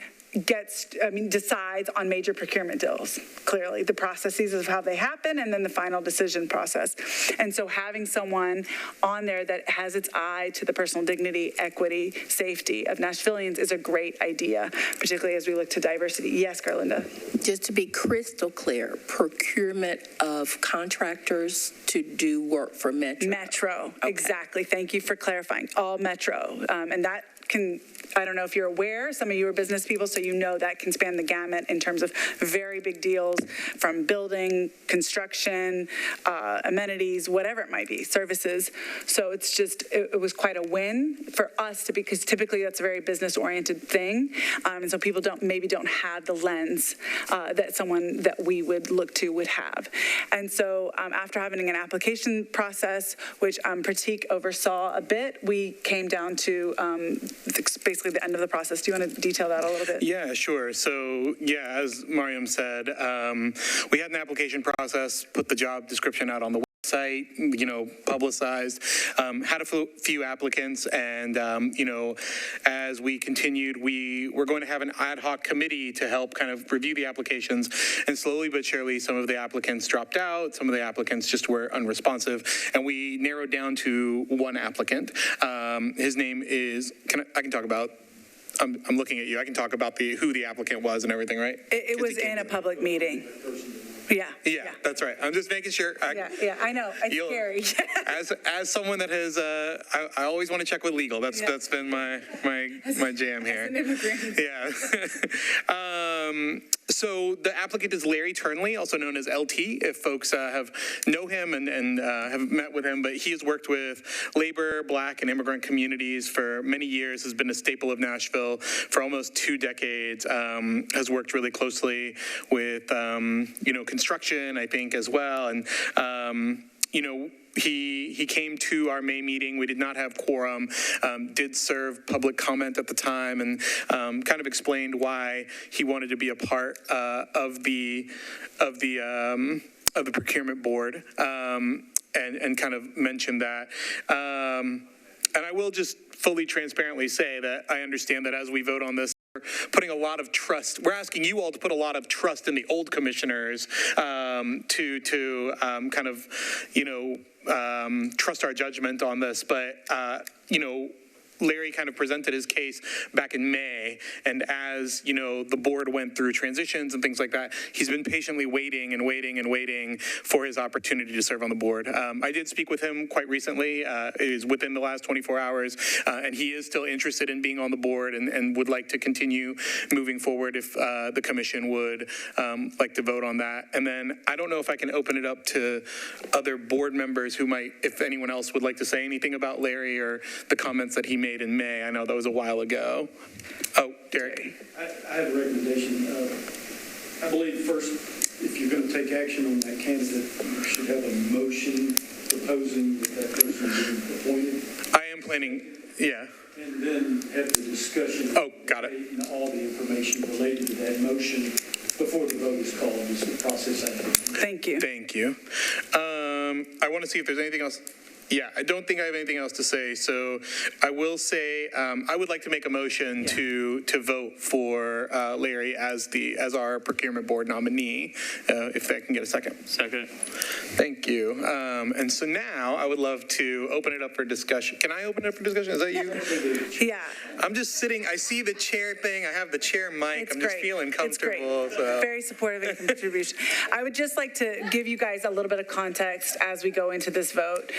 decides on major procurement deals, clearly. The processes of how they happen and then the final decision process. And so having someone on there that has its eye to the personal dignity, equity, safety of Nashvillians is a great idea, particularly as we look to diversity. Yes, Garlinda? Just to be crystal clear, procurement of contractors to do work for Metro. Metro, okay. Exactly. Thank you for clarifying. All Metro. And that can, I don't know if you're aware, some of you are business people, so you know that can span the gamut in terms of very big deals from building, construction, amenities, whatever it might be, services. So it's just, it was quite a win for us because typically that's a very business-oriented thing. And so people don't have the lens that someone that we would look to would have. And so after having an application process, which Pratik oversaw a bit, we came down to basically the end of the process. Do you want to detail that a little bit? Yeah, sure. So, yeah, as Mariam said, we had an application process, put the job description out on the website, publicized, had a few applicants, and, as we continued, we were going to have an ad hoc committee to help kind of review the applications, and slowly but surely, some of the applicants dropped out, some of the applicants just were unresponsive, and we narrowed down to one applicant. His name is, I can talk about, I'm looking at you, I can talk about who the applicant was and everything, right? It was in a public meeting. Yeah, that's right. I'm just making sure. I know. It's scary. as someone that has, I always want to check with legal. That's been my jam here. As an immigrant. Yeah. So the applicant is Larry Turnley, also known as LT, if folks know him and have met with him. But he has worked with labor, Black, and immigrant communities for many years, has been a staple of Nashville for almost 2 decades, has worked really closely with, construction, I think, as well. And, he came to our May meeting. We did not have quorum, did serve public comment at the time, and kind of explained why he wanted to be a part of the procurement board, and kind of mentioned that. And I will just fully transparently say that I understand that as we vote on this, putting a lot of trust. We're asking you all to put a lot of trust in the old commissioners to kind of, trust our judgment on this. But, Larry kind of presented his case back in May, and as, the board went through transitions and things like that, he's been patiently waiting for his opportunity to serve on the board. I did speak with him quite recently. It is within the last 24 hours, and he is still interested in being on the board and would like to continue moving forward if the commission would like to vote on that. And then I don't know if I can open it up to other board members who might, if anyone else would like to say anything about Larry or the comments that he made in May. I know that was a while ago. Oh, Derek. I have a recommendation. I believe first, if you're going to take action on that candidate, you should have a motion proposing that person be appointed. I am planning, yeah. And then have the discussion. Oh, got it. And all the information related to that motion before the vote is called is the process I have. Thank you. Thank you. I want to see if there's anything else. Yeah, I don't think I have anything else to say. So I will say I would like to make a motion to vote for Larry as our procurement board nominee, if I can get a second. Second. Thank you. And so now I would love to open it up for discussion. Can I open it up for discussion? Is that you? Yeah. I'm just sitting. I see the chair thing. I have the chair mic. It's I'm just great. feeling comfortable. It's great. So. Very supportive and contribution. I would just like to give you guys a little bit of context as we go into this vote.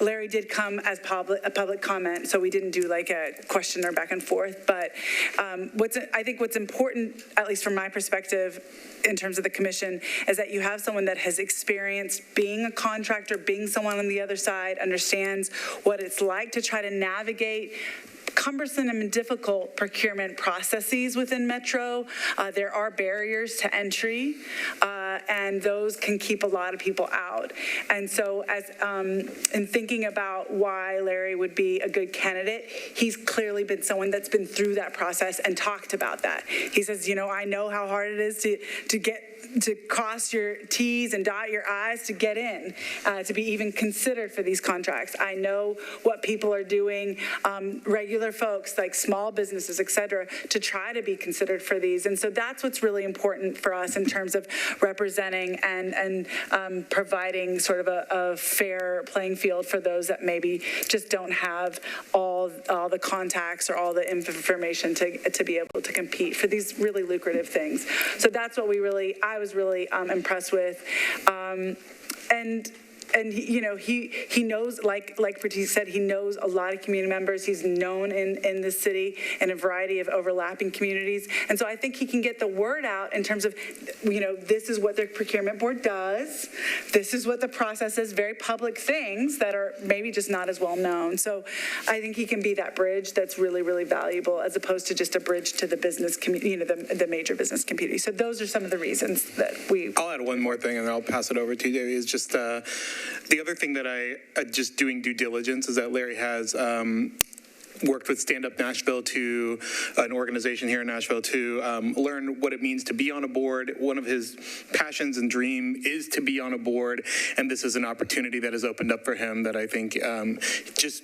Larry did come as a public comment, so we didn't do like a question or back and forth. But I think what's important, at least from my perspective, in terms of the commission, is that you have someone that has experienced being a contractor, being someone on the other side, understands what it's like to try to navigate cumbersome and difficult procurement processes within Metro. There are barriers to entry, and those can keep a lot of people out. And so as in thinking about why Larry would be a good candidate, he's clearly been someone that's been through that process and talked about that. He says, I know how hard it is to cross your T's and dot your I's to get in, to be even considered for these contracts. I know what people are doing, regular folks like small businesses, et cetera, to try to be considered for these. And so that's what's really important for us in terms of representing and providing sort of a fair playing field for those that maybe just don't have all the contacts or all the information to be able to compete for these really lucrative things. So that's what I was really impressed with. And he knows, like Pratik said, he knows a lot of community members. He's known in the city in a variety of overlapping communities. And so I think he can get the word out in terms of, this is what the procurement board does. This is what the process is, very public things that are maybe just not as well known. So I think he can be that bridge that's really, really valuable as opposed to just a bridge to the business community, the major business community. So those are some of the reasons that I'll add one more thing and then I'll pass it over to you, Davey, is just the other thing that I just doing due diligence is that Larry has worked with Stand Up Nashville, to an organization here in Nashville, to learn what it means to be on a board. One of his passions and dream is to be on a board, and this is an opportunity that has opened up for him that I think just,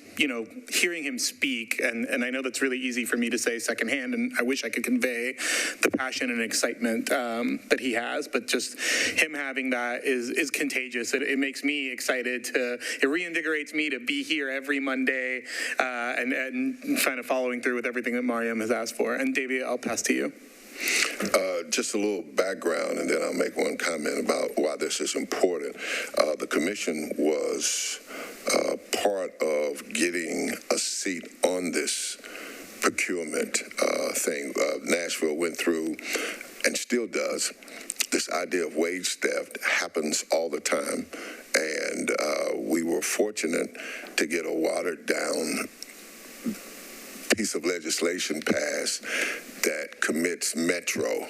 hearing him speak, and I know that's really easy for me to say secondhand, and I wish I could convey the passion and excitement that he has, but just him having that is contagious. It makes me excited it reinvigorates me to be here every Monday and kind of following through with everything that Mariam has asked for. And Davey, I'll pass to you. Just a little background, and then I'll make one comment about why this is important. The commission was part of getting a seat on this procurement thing. Nashville went through, and still does, this idea of wage theft happens all the time. And we were fortunate to get a watered-down piece of legislation passed that commits Metro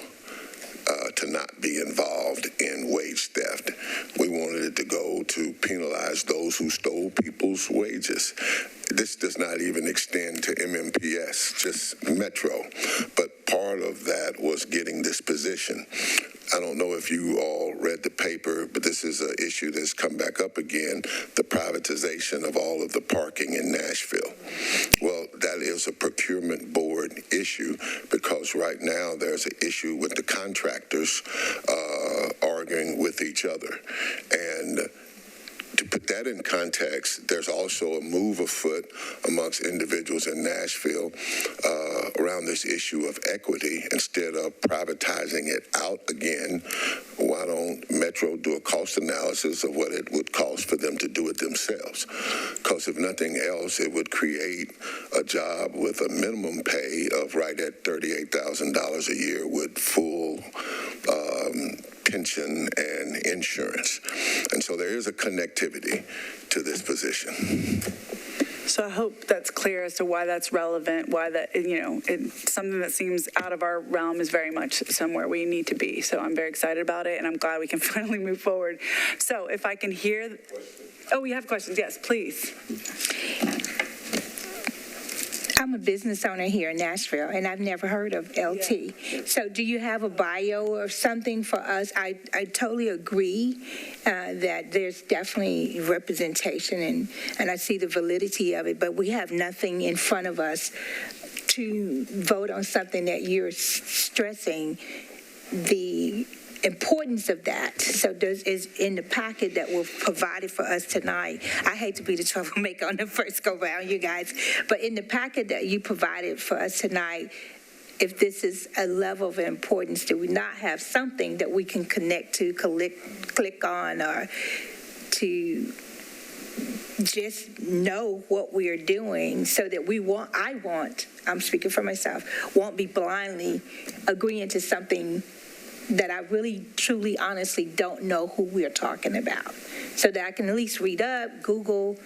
to not be involved in wage theft. We wanted it to go to penalize those who stole people's wages. This does not even extend to MMPS, just Metro. But part of that was getting this position. I don't know if you all read the paper, but this is an issue that's come back up again, the privatization of all of the parking in Nashville. Well, that is a procurement board issue because right now there's an issue with the contractors arguing with each other. And to put that in context, there's also a move afoot amongst individuals in Nashville around this issue of equity. Instead of privatizing it out again, why don't Metro do a cost analysis of what it would cost for them to do it themselves? Because if nothing else, it would create a job with a minimum pay of right at $38,000 a year with full pension and insurance. And so there is a connectivity to this position. So I hope that's clear as to why that's relevant, why that, it's something that seems out of our realm is very much somewhere we need to be. So I'm very excited about it, and I'm glad we can finally move forward. So if I can hear... Oh, we have questions. Yes, please. I'm a business owner here in Nashville, and I've never heard of LT. So do you have a bio or something for us? I totally agree that there's definitely representation, and I see the validity of it, but we have nothing in front of us to vote on something that you're stressing the importance of that. So is in the packet that was provided for us tonight. I hate to be the troublemaker on the first go round, you guys, but in the packet that you provided for us tonight, if this is a level of importance, do we not have something that we can connect to, click on, or to just know what we are doing, so that I'm speaking for myself, won't be blindly agreeing to something that I really, truly, honestly don't know who we're talking about, so that I can at least read up, Google,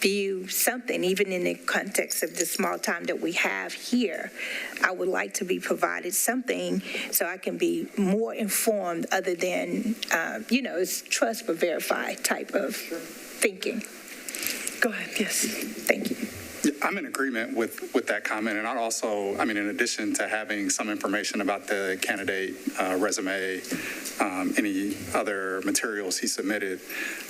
view something, even in the context of the small time that we have here. I would like to be provided something so I can be more informed, other than, it's trust but verify type of thinking. Go ahead, yes, thank you. I'm in agreement with that comment, and I'd also, in addition to having some information about the candidate resume, any other materials he submitted,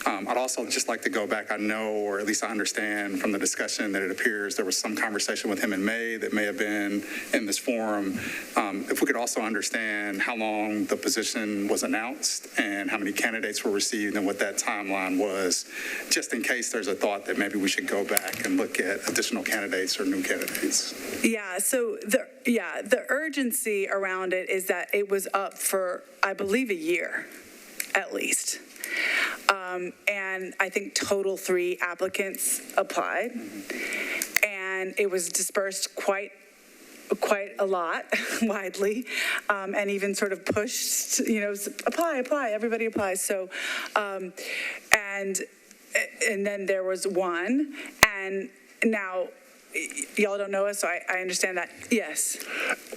I'd also just like to go back. I know, or at least I understand from the discussion, that it appears there was some conversation with him in May that may have been in this forum. If we could also understand how long the position was announced and how many candidates were received and what that timeline was, just in case there's a thought that maybe we should go back and look at additional candidates or new candidates. Yeah, so the urgency around it is that it was up for, I believe, a year, at least. And I think total 3 applicants applied, and it was dispersed quite a lot, widely, and even sort of pushed, apply, everybody applies. So, and then there was one, and now, y'all don't know us, so I understand that. Yes.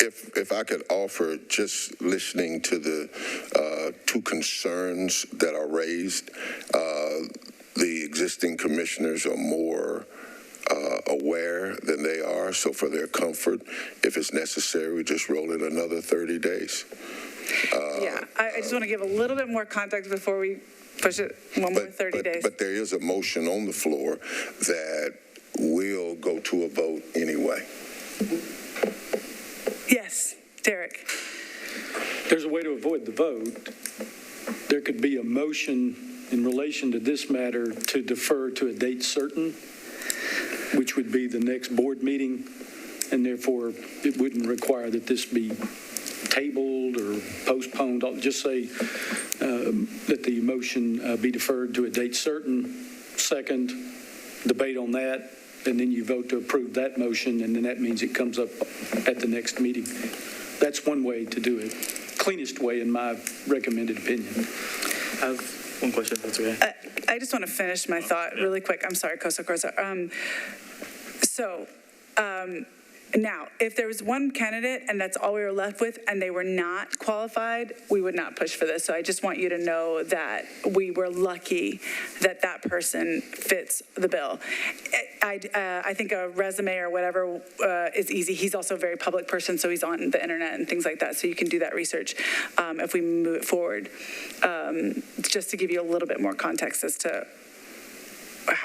If I could offer, just listening to the 2 concerns that are raised, the existing commissioners are more aware than they are, so for their comfort, if it's necessary, we just roll it another 30 days. I just want to give a little bit more context before we push it more 30 days. But there is a motion on the floor that will go to a vote anyway. Yes, Derek. There's a way to avoid the vote. There could be a motion in relation to this matter to defer to a date certain, which would be the next board meeting, and therefore it wouldn't require that this be tabled or postponed. I'll just say that the motion be deferred to a date certain. Second, debate on that, and then you vote to approve that motion, and then that means it comes up at the next meeting. That's one way to do it. Cleanest way, in my recommended opinion. I have one question, if that's okay. I just want to finish my thought really quick. I'm sorry, Kosa. Now, if there was one candidate and that's all we were left with and they were not qualified, we would not push for this. So I just want you to know that we were lucky that that person fits the bill. I think a resume or whatever is easy. He's also a very public person, so he's on the internet and things like that, so you can do that research if we move it forward. Just to give you a little bit more context as to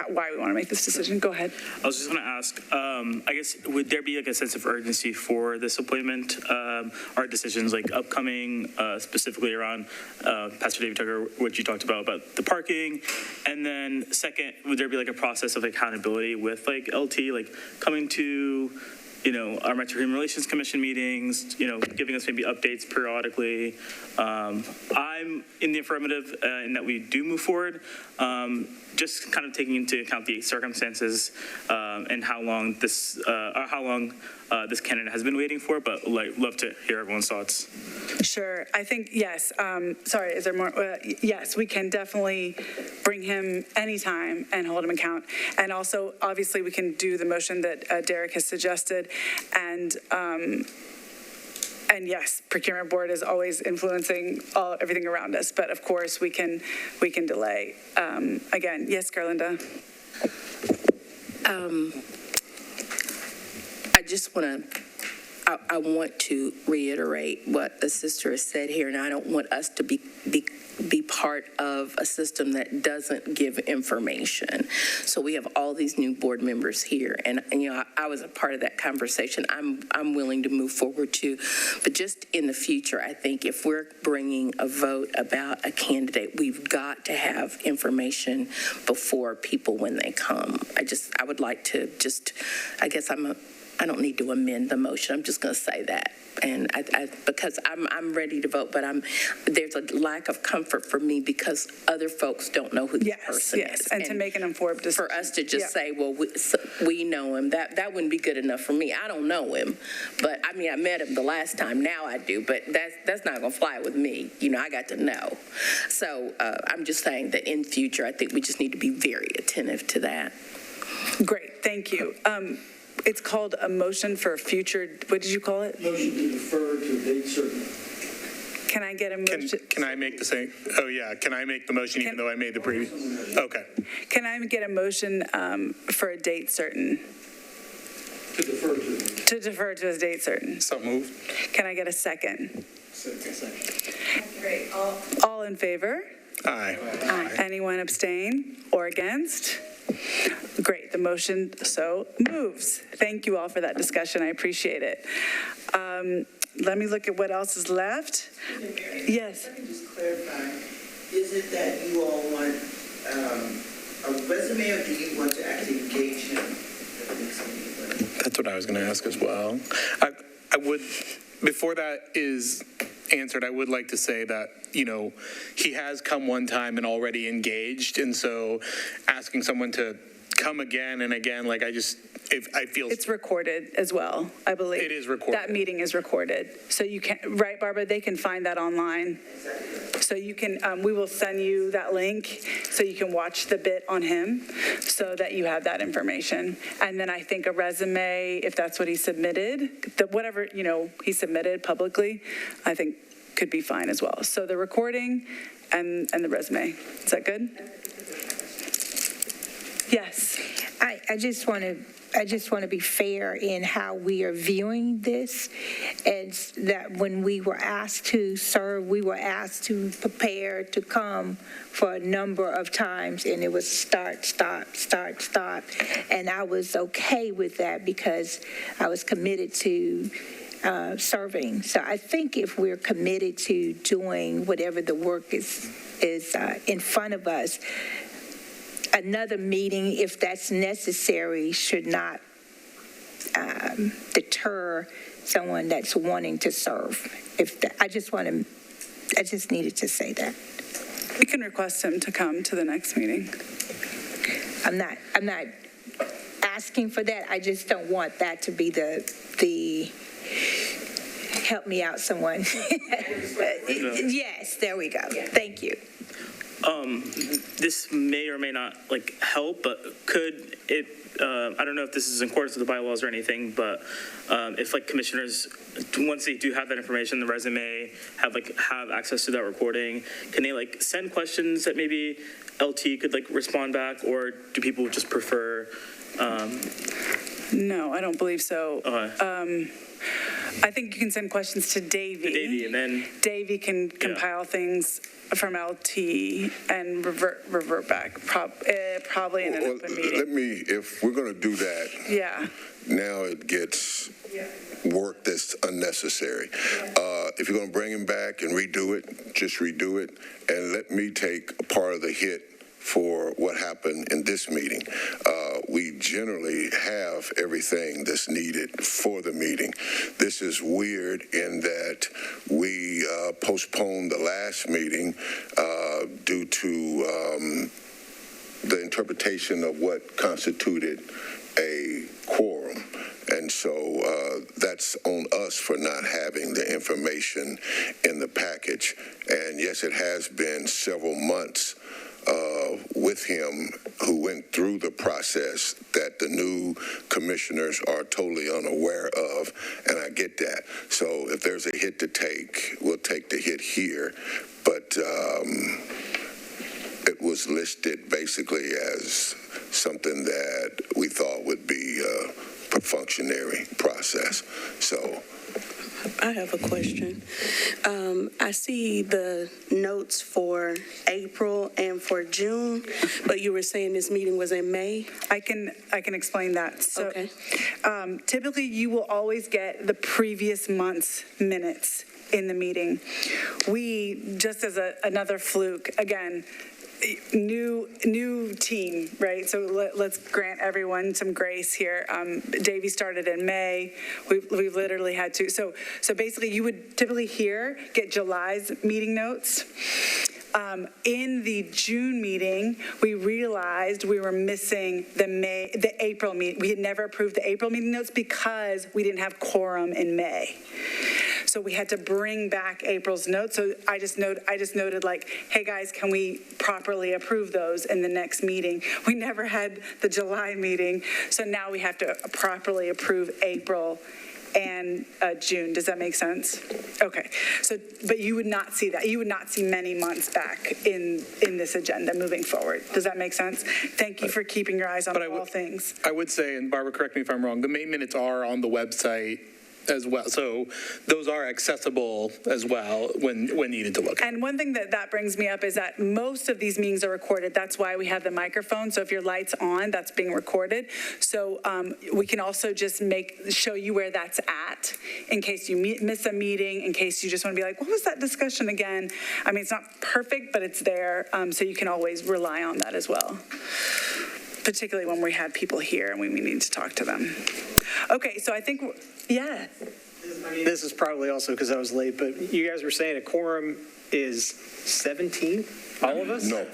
why we want to make this decision. Go ahead. I was just going to ask, I guess, would there be like a sense of urgency for this appointment? Are decisions like upcoming, specifically around Pastor David Tucker, what you talked about the parking? And then second, would there be like a process of accountability with like LT, like coming to, our Metro Human Relations Commission meetings, giving us maybe updates periodically? I'm in the affirmative in that we do move forward, just kind of taking into account the circumstances and how long this candidate has been waiting for, but love to hear everyone's thoughts. Sure. I think, yes. Sorry, is there more? Yes, we can definitely bring him anytime and hold him account. And also, obviously, we can do the motion that Derek has suggested. And yes, procurement board is always influencing everything around us. But of course, we can delay. Again, yes, Garlinda. I just want to, I want to reiterate what the sister has said here, and I don't want us to be part of a system that doesn't give information. So we have all these new board members here, and I was a part of that conversation. I'm willing to move forward too, but just in the future, I think if we're bringing a vote about a candidate, we've got to have information before people when they come. I would like to I guess I don't need to amend the motion. I'm just going to say that. And because I'm ready to vote, but there's a lack of comfort for me because other folks don't know who this person is. And to make an informed decision. For us to just say, well, we know him, that wouldn't be good enough for me. I don't know him, but I mean, I met him the last time. Now I do, but that's not going to fly with me. I got to know. So I'm just saying that in future, I think we just need to be very attentive to that. Great, thank you. It's called a motion for future, what did you call it? Motion to defer to a date certain. Can I get a motion? Can I make the same? Oh, yeah. Can I make the motion even though I made the previous? Okay. Can I get a motion for a date certain? To defer to. To defer to a date certain. So moved. Can I get a second? Second. Great. All in favor? Aye. Aye. Anyone abstain or against? Great, the motion so moves. Thank you all for that discussion. I appreciate it. Let me look at what else is left. Yes. Let me just clarify. Is it that you all want a resume, or do you want to actually engage him at the next meeting? That's what I was going to ask as well. I would, before that is answered, I would like to say that, he has come one time and already engaged. And so asking someone to come again and again, I feel. It's recorded as well, I believe. It is recorded. That meeting is recorded. So you can, right, Barbara, they can find that online. So you can, we will send you that link so you can watch the bit on him so that you have that information. And then I think a resume, if that's what he submitted, whatever, he submitted publicly, I think could be fine as well. So the recording and the resume. Is that good? Yes. I just want to be fair in how we are viewing this, and that when we were asked to serve, we were asked to prepare to come for a number of times, and it was start, stop, and I was okay with that because I was committed to serving. So I think if we're committed to doing whatever the work is in front of us, another meeting, if that's necessary, should not deter someone that's wanting to serve. I just needed to say that. We can request him to come to the next meeting. I'm not asking for that. I just don't want that to be the help me out, someone. Yes, there we go. Thank you. This may or may not help, but could it, I don't know if this is in accordance with the bylaws or anything, but if commissioners, once they do have that information, the resume, have access to that recording, can they send questions that maybe LT could respond back, or do people just prefer? No, I don't believe so. I think you can send questions to Davey. And then Davey can compile things from LT and revert back, probably in an open meeting. If we're going to do that, yeah. Now it gets work that's unnecessary. If you're going to bring him back and redo it, just redo it, and let me take a part of the hit for what happened in this meeting. We generally have everything that's needed for the meeting. This is weird in that we postponed the last meeting due to the interpretation of what constituted a quorum. And so that's on us for not having the information in the package. And yes, it has been several months with him, who went through the process that the new commissioners are totally unaware of, and I get that. So if there's a hit to take, we'll take the hit here. But it was listed basically as something that we thought would be functionary process. So I have a question. I see the notes for April and for June, but you were saying this meeting was in May? I can explain that. So, Okay. Typically, you will always get the previous month's minutes in the meeting. We, just as another fluke, again, new team, right? So let's grant everyone some grace here. Davey started in May. We've literally had to. So basically, you would typically get July's meeting notes. In the June meeting, we realized we were missing the April meeting. We had never approved the April meeting notes because we didn't have quorum in May. So we had to bring back April's notes. So I just noted like, hey guys, can we properly approve those in the next meeting? We never had the July meeting, so now we have to properly approve April and June. Does that make sense? Okay. So, but you would not see that. You would not see many months back in this agenda moving forward. Does that make sense? Thank you for keeping your eyes on all things. I would say, and Barbara, correct me if I'm wrong, the May minutes are on the website as well. So those are accessible as well when needed to look at. And one thing that brings me up is that most of these meetings are recorded. That's why we have the microphone. So if your light's on, that's being recorded. So we can also just show you where that's at in case you miss a meeting, in case you just want to be like, what was that discussion again? I mean, it's not perfect, but it's there. So you can always rely on that as well, particularly when we have people here and we need to talk to them. Okay, so I think, yeah. This is probably also because I was late, but you guys were saying a quorum is 17? All of us? No.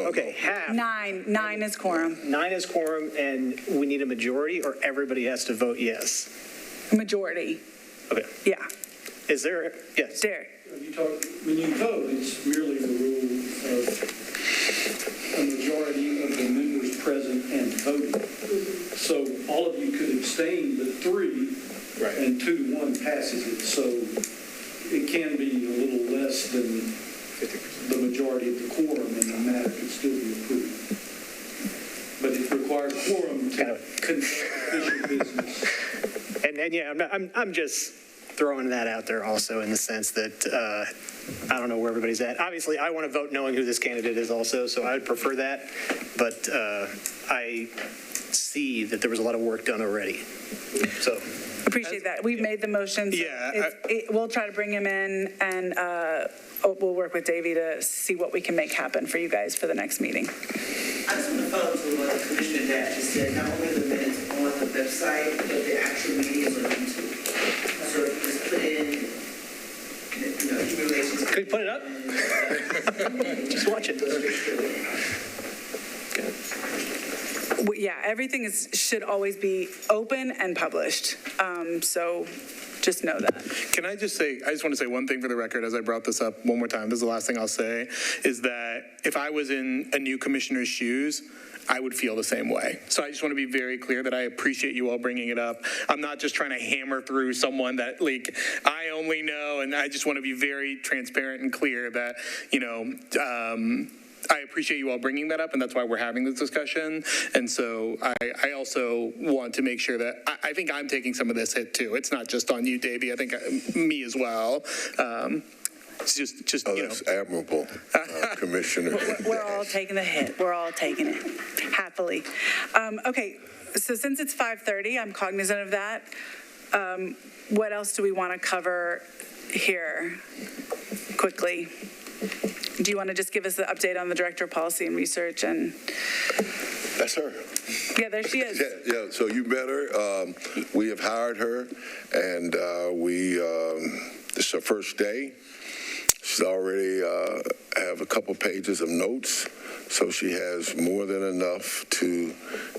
Okay, half. Nine is quorum. 9 is quorum, and we need a majority, or everybody has to vote yes? Majority. Okay. Yeah. Is there, yes? Derek. When you vote, it's merely the rule of a majority of the members present and voting. So all of you could abstain, but 3, and 2-1 passes it. So it can be a little less than the majority of the quorum, and the matter can still be approved. But it requires quorum to conduct official business. And yeah, I'm just throwing that out there also in the sense that I don't know where everybody's at. Obviously, I want to vote knowing who this candidate is also, so I would prefer that. But I see that there was a lot of work done already. So appreciate that. We've made the motion. So yeah. We'll try to bring him in, and we'll work with Davey to see what we can make happen for you guys for the next meeting. I just want to follow up to what Commissioner Dash just said. Not only the minutes on the website, but the actual meetings on YouTube. So if you just put in, human relations. Could you put it up? Just watch it. Yeah, everything should always be open and published. So just know that. Can I just want to say one thing for the record as I brought this up one more time. This is the last thing I'll say, is that if I was in a new commissioner's shoes, I would feel the same way. So I just want to be very clear that I appreciate you all bringing it up. I'm not just trying to hammer through someone that I only know, and I just want to be very transparent and clear that, I appreciate you all bringing that up, and that's why we're having this discussion. And so I also want to make sure that I think I'm taking some of this hit too. It's not just on you, Davey. I think me as well. It's just that's admirable, Commissioner. We're all taking the hit. We're all taking it happily. Okay, so since it's 5:30, I'm cognizant of that. What else do we want to cover here quickly? Do you want to just give us the update on the Director of Policy and Research? And that's her. Yeah, there she is. Yeah. So you met her. We have hired her, and it's her first day. She's already have a couple pages of notes, so she has more than enough to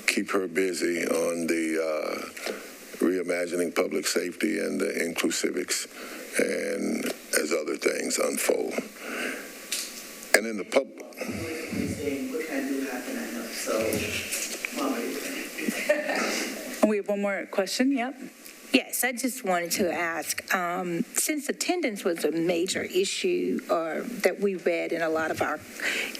keep her busy on the reimagining public safety and the inclusivics, and as other things unfold. And in the public. What can I do? How can I help? So, Mama, we have one more question. Yep. Yes, I just wanted to ask, since attendance was a major issue that we read in a lot of our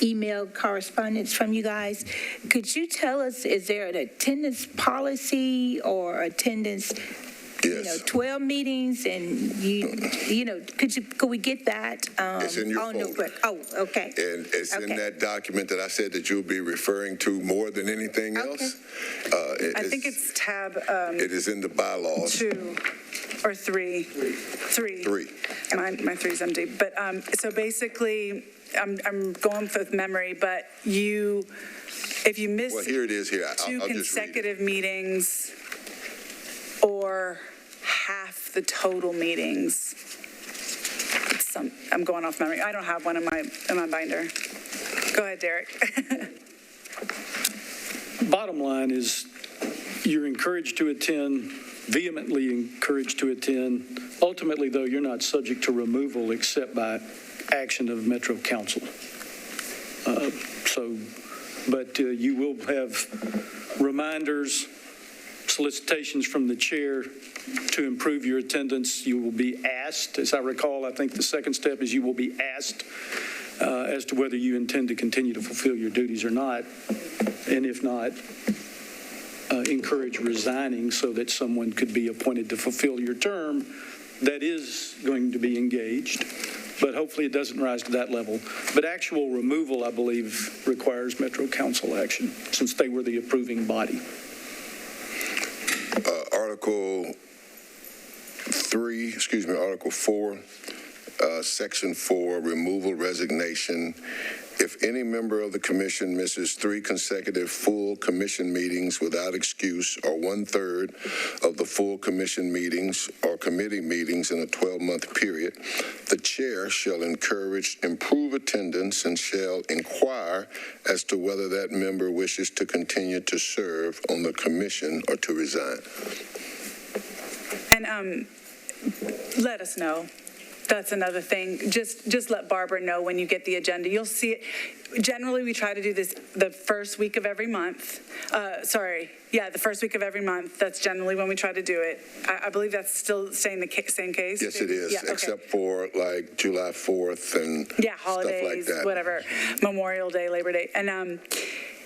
email correspondence from you guys, could you tell us, is there an attendance policy or attendance, 12 meetings, and could we get that? It's in your folder. Oh, okay. And it's in that document that I said that you'll be referring to more than anything else. I think it's tab it is in the bylaws. 2 or 3. 3. My 3's empty. But so basically, I'm going with memory, but if you miss Well, here it is here. two I'll consecutive meetings or half the total meetings, I'm going off memory. I don't have one in my binder. Go ahead, Derek. Bottom line is, you're encouraged to attend, vehemently encouraged to attend. Ultimately, though, you're not subject to removal except by action of Metro Council. But you will have reminders, solicitations from the chair to improve your attendance. You will be asked, as I recall, I think the second step is you will be asked as to whether you intend to continue to fulfill your duties or not. And if not, encourage resigning so that someone could be appointed to fulfill your term that is going to be engaged. But hopefully it doesn't rise to that level. But actual removal, I believe, requires Metro Council action, since they were the approving body. Article 4, Section 4, removal, resignation. If any member of the commission misses 3 consecutive full commission meetings without excuse, or 1/3 of the full commission meetings or committee meetings in a 12-month period, the chair shall improve attendance and shall inquire as to whether that member wishes to continue to serve on the commission or to resign. And let us know. That's another thing. Just let Barbara know when you get the agenda. You'll see it. Generally, we try to do this the first week of every month. The first week of every month. That's generally when we try to do it. I believe that's still staying the same case? Yes, it is, except for like July 4th and holidays, stuff like that. Whatever, Memorial Day, Labor Day. And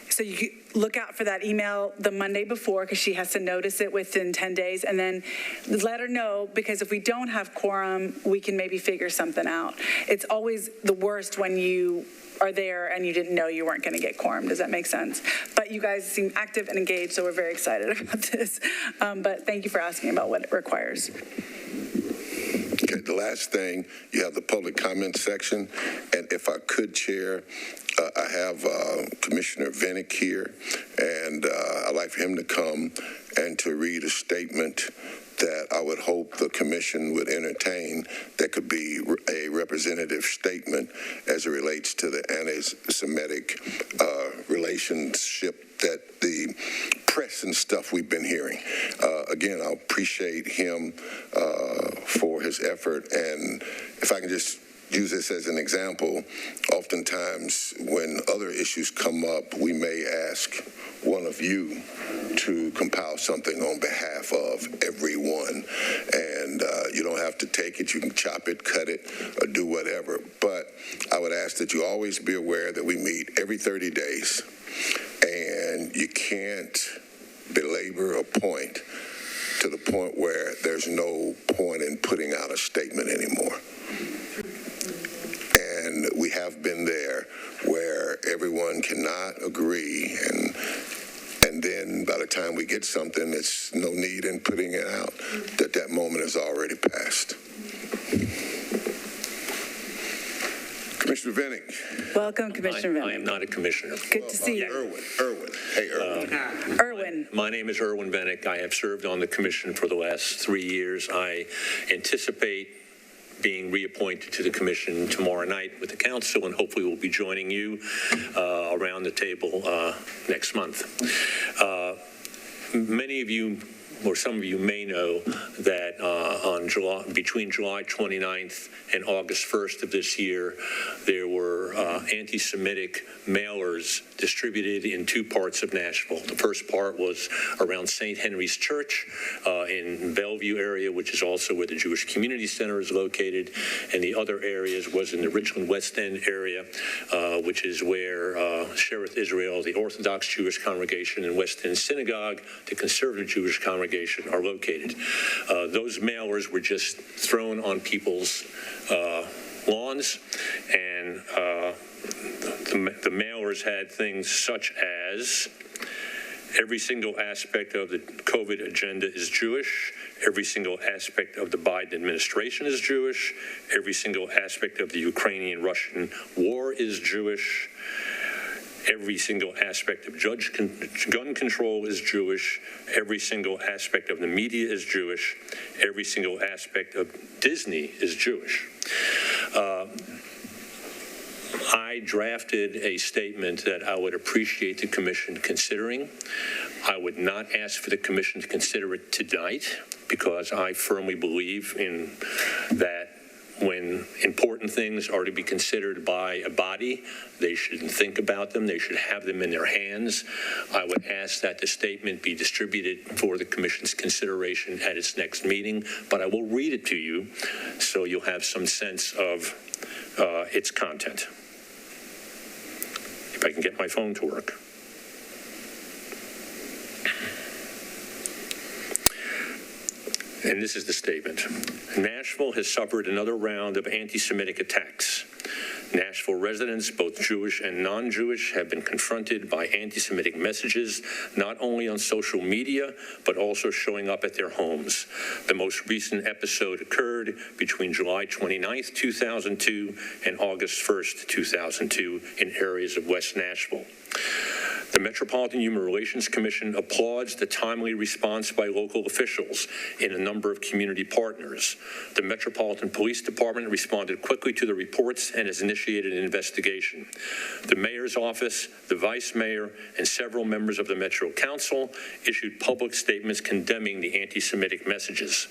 so you look out for that email the Monday before, because she has to notice it within 10 days, and then let her know, because if we don't have quorum, we can maybe figure something out. It's always the worst when you are there and you didn't know you weren't going to get quorum. Does that make sense? But you guys seem active and engaged, so we're very excited about this. But thank you for asking about what it requires. Okay, the last thing, you have the public comment section, and if I could, Chair, I have Commissioner Vennick here, and I'd like for him to come and to read a statement that I would hope the commission would entertain that could be a representative statement as it relates to the anti-Semitic relationship that the press and stuff we've been hearing. Again, I appreciate him for his effort, and if I can just use this as an example, oftentimes when other issues come up, we may ask one of you to compile something on behalf of everyone, and you don't have to take it, you can chop it, cut it, or do whatever, but I would ask that you always be aware that we meet every 30 days, and you can't belabor a point to the point where there's no point in putting out a statement anymore. And we have been there where everyone cannot agree, and then by the time we get something, it's no need in putting it out, that moment is already passed. Commissioner Vennick. Welcome, Commissioner Vennick. I am not a commissioner. Good to see you. Irwin. Hey, Irwin. Irwin. My name is Irwin Vennick. I have served on the commission for the last 3 years. I anticipate being reappointed to the commission tomorrow night with the council, and hopefully we'll be joining you around the table next month. Many of you or some of you may know that between July 29th and August 1st of this year, there were anti-Semitic mailers distributed in two parts of Nashville. The first part was around St. Henry's Church in Bellevue area, which is also where the Jewish Community Center is located, and the other areas was in the Richland West End area, which is where Shereth Israel, the Orthodox Jewish congregation, and West End Synagogue, the conservative Jewish congregation, are located. Those mailers were just thrown on people's lawns, and the mailers had things such as: every single aspect of the COVID agenda is Jewish. Every single aspect of the Biden administration is Jewish. Every single aspect of the Ukrainian-Russian war is Jewish. Every single aspect of gun control is Jewish. Every single aspect of the media is Jewish. Every single aspect of Disney is Jewish. I drafted a statement that I would appreciate the commission considering. I would not ask for the commission to consider it tonight, because I firmly believe in that when important things are to be considered by a body, they should think about them. They should have them in their hands. I would ask that the statement be distributed for the commission's consideration at its next meeting, but I will read it to you so you'll have some sense of its content. If I can get my phone to work. And this is the statement. Nashville has suffered another round of anti-Semitic attacks. Nashville residents, both Jewish and non-Jewish, have been confronted by anti-Semitic messages, not only on social media, but also showing up at their homes. The most recent episode occurred between July 29th, 2002 and August 1st, 2002 in areas of West Nashville. The Metropolitan Human Relations Commission applauds the timely response by local officials and a number of community partners. The Metropolitan Police Department responded quickly to the reports and has initiated an investigation. The mayor's office, the vice mayor, and several members of the Metro Council issued public statements condemning the anti-Semitic messages.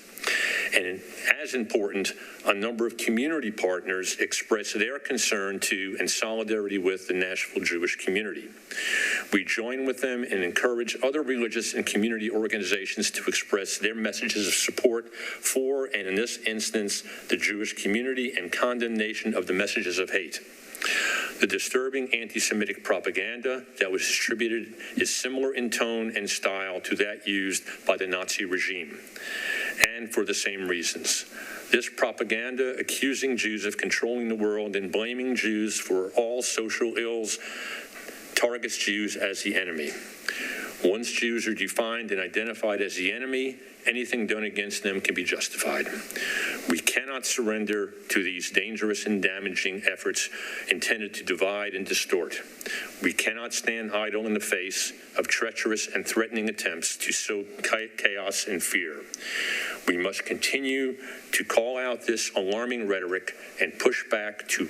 And as important, a number of community partners expressed their concern to and solidarity with the Nashville Jewish community. We join with them and encourage other religious and community organizations to express their messages of support for, and in this instance, the Jewish community, and condemnation of the messages of hate. The disturbing anti-Semitic propaganda that was distributed is similar in tone and style to that used by the Nazi regime, and for the same reasons. This propaganda, accusing Jews of controlling the world and blaming Jews for all social ills, targets Jews as the enemy. Once Jews are defined and identified as the enemy, anything done against them can be justified. We cannot surrender to these dangerous and damaging efforts intended to divide and distort. We cannot stand idle in the face of treacherous and threatening attempts to sow chaos and fear. We must continue to call out this alarming rhetoric and push back to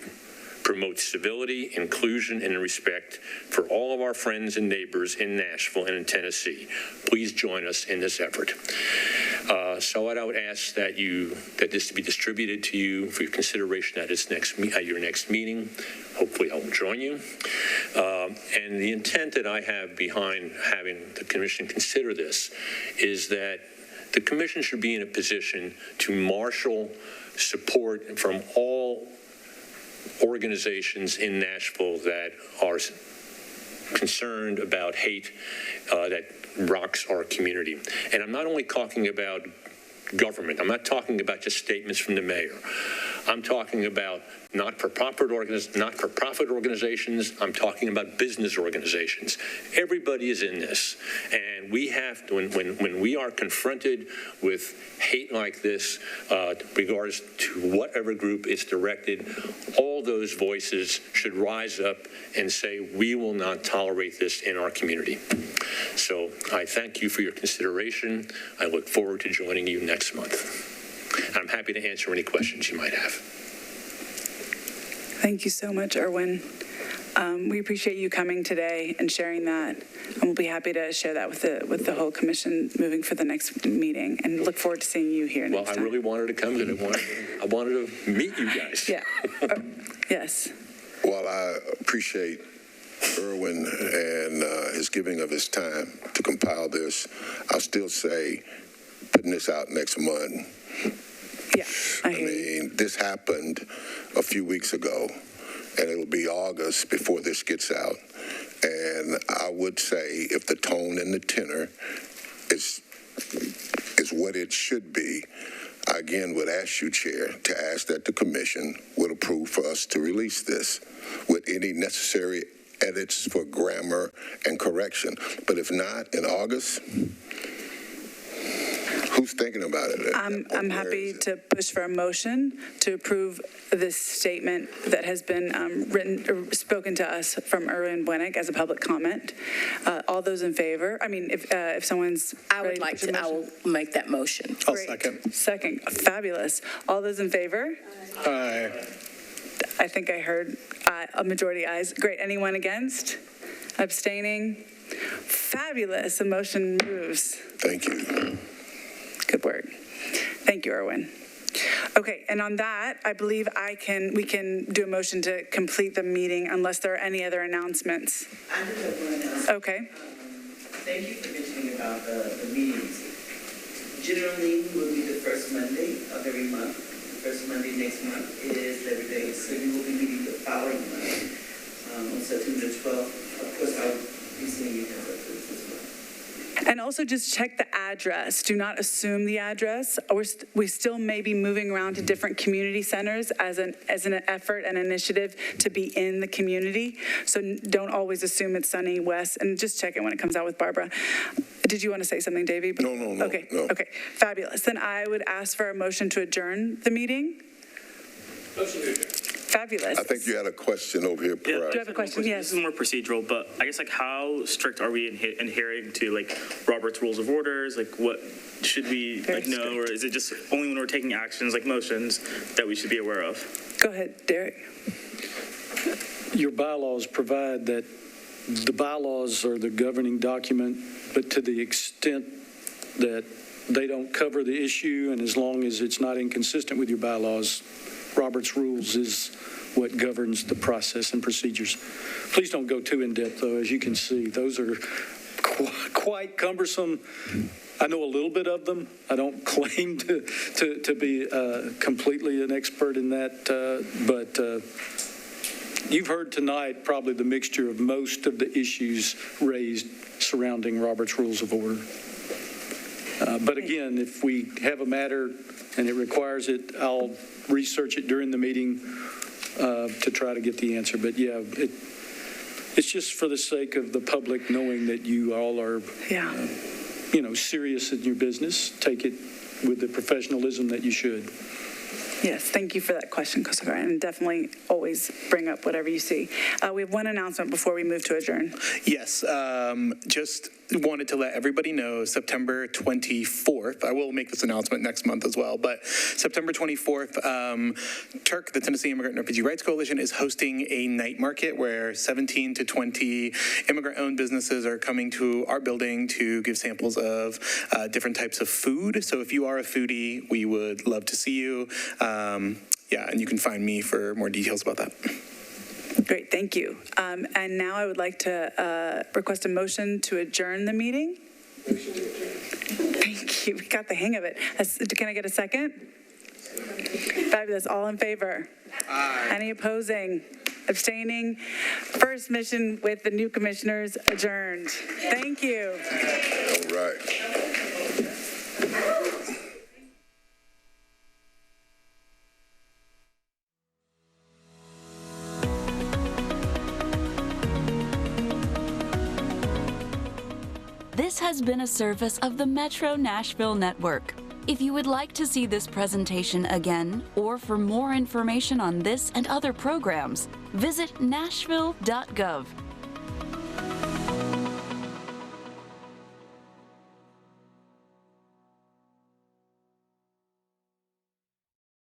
promote civility, inclusion, and respect for all of our friends and neighbors in Nashville and in Tennessee. Please join us in this effort. So I would ask that this be distributed to you for your consideration at your next meeting. Hopefully I will join you. And the intent that I have behind having the commission consider this is that the commission should be in a position to marshal support from all organizations in Nashville that are concerned about hate that rocks our community. And I'm not only talking about government. I'm not talking about just statements from the mayor. I'm talking about not-for-profit organizations. I'm talking about business organizations. Everybody is in this. And we have to, when we are confronted with hate like this, regards to whatever group it's directed, all those voices should rise up and say, we will not tolerate this in our community. So I thank you for your consideration. I look forward to joining you next month. I'm happy to answer any questions you might have. Thank you so much, Erwin. We appreciate you coming today and sharing that, and we'll be happy to share that with the whole commission moving for the next meeting, and look forward to seeing you here next Well, I time. really wanted to come today. I wanted to meet you guys. Yeah. Yes. While I appreciate Irwin and his giving of his time to compile this, I'll still say putting this out next month. Yeah, I hear mean, this happened a few weeks ago, and it'll be August before this gets out. And I would say if the tone and the tenor is what it should be, I again would ask you, Chair, to ask that the commission would approve for us to release this with any necessary edits for grammar and correction. But if not, in August, who's thinking about it? I'm happy to push for a motion to approve this statement that has been spoken to us from Erwin Buenick as a public comment. All those in favor? I mean, if someone's I will make that motion. I'll second. Second, fabulous. All those in favor? Aye. I think I heard a majority ayes. Great. Anyone against? Abstaining? Fabulous. The motion moves. Thank you. Good work. Thank you, Erwin. Okay, and on that, I believe we can do a motion to complete the meeting unless there are any other announcements. I do have one announcement. Okay. Thank you for mentioning about the meetings. Generally, we will be the first Monday of every month. The first Monday next month is Labor Day, so we will be meeting the following month on September 12th. Of course, I'll be seeing you guys after this as well. And also just check the address. Do not assume the address. We still may be moving around to different community centers as an effort and initiative to be in the community. So don't always assume it's Sunny West, and just check it when it comes out with Barbara. Did you want to say something, Davey? No. Okay. Okay. Fabulous. Then I would ask for a motion to adjourn the meeting. Motion to adjourn. Fabulous. I think you had a question over here, Yeah, Parag. Do you have a question? Yes. This is more procedural, but I guess how strict are we adhering to Robert's Rules of Orders? What should we know, or is it just only when we're taking actions like motions that we should be aware of? Go ahead, Derek. Your bylaws provide that the bylaws are the governing document, but to the extent that they don't cover the issue, and as long as it's not inconsistent with your bylaws, Robert's Rules is what governs the process and procedures. Please don't go too in-depth, though. As you can see, those are quite cumbersome. I know a little bit of them. I don't claim to be completely an expert in that, but you've heard tonight probably the mixture of most of the issues raised surrounding Robert's Rules of Order. But again, if we have a matter and it requires it, I'll research it during the meeting to try to get the answer. But yeah, it's just for the sake of the public knowing that you all are, serious in your business. Take it with the professionalism that you should. Yes, thank you for that question, Kosovar, and definitely always bring up whatever you see. We have one announcement before we move to adjourn. Yes, just wanted to let everybody know September 24th, I will make this announcement next month as well, but September 24th, TIRC, the Tennessee Immigrant and Refugee Rights Coalition, is hosting a night market where 17 to 20 immigrant-owned businesses are coming to our building to give samples of different types of food. So if you are a foodie, we would love to see you. And you can find me for more details about that. Great, thank you. And now I would like to request a motion to adjourn the meeting. Thank you. We got the hang of it. Can I get a second? Fabulous. All in favor? Aye. Any opposing? Abstaining? First mission with the new commissioners adjourned. Thank you. All right. This has been a service of the Metro Nashville Network. If you would like to see this presentation again, or for more information on this and other programs, visit nashville.gov.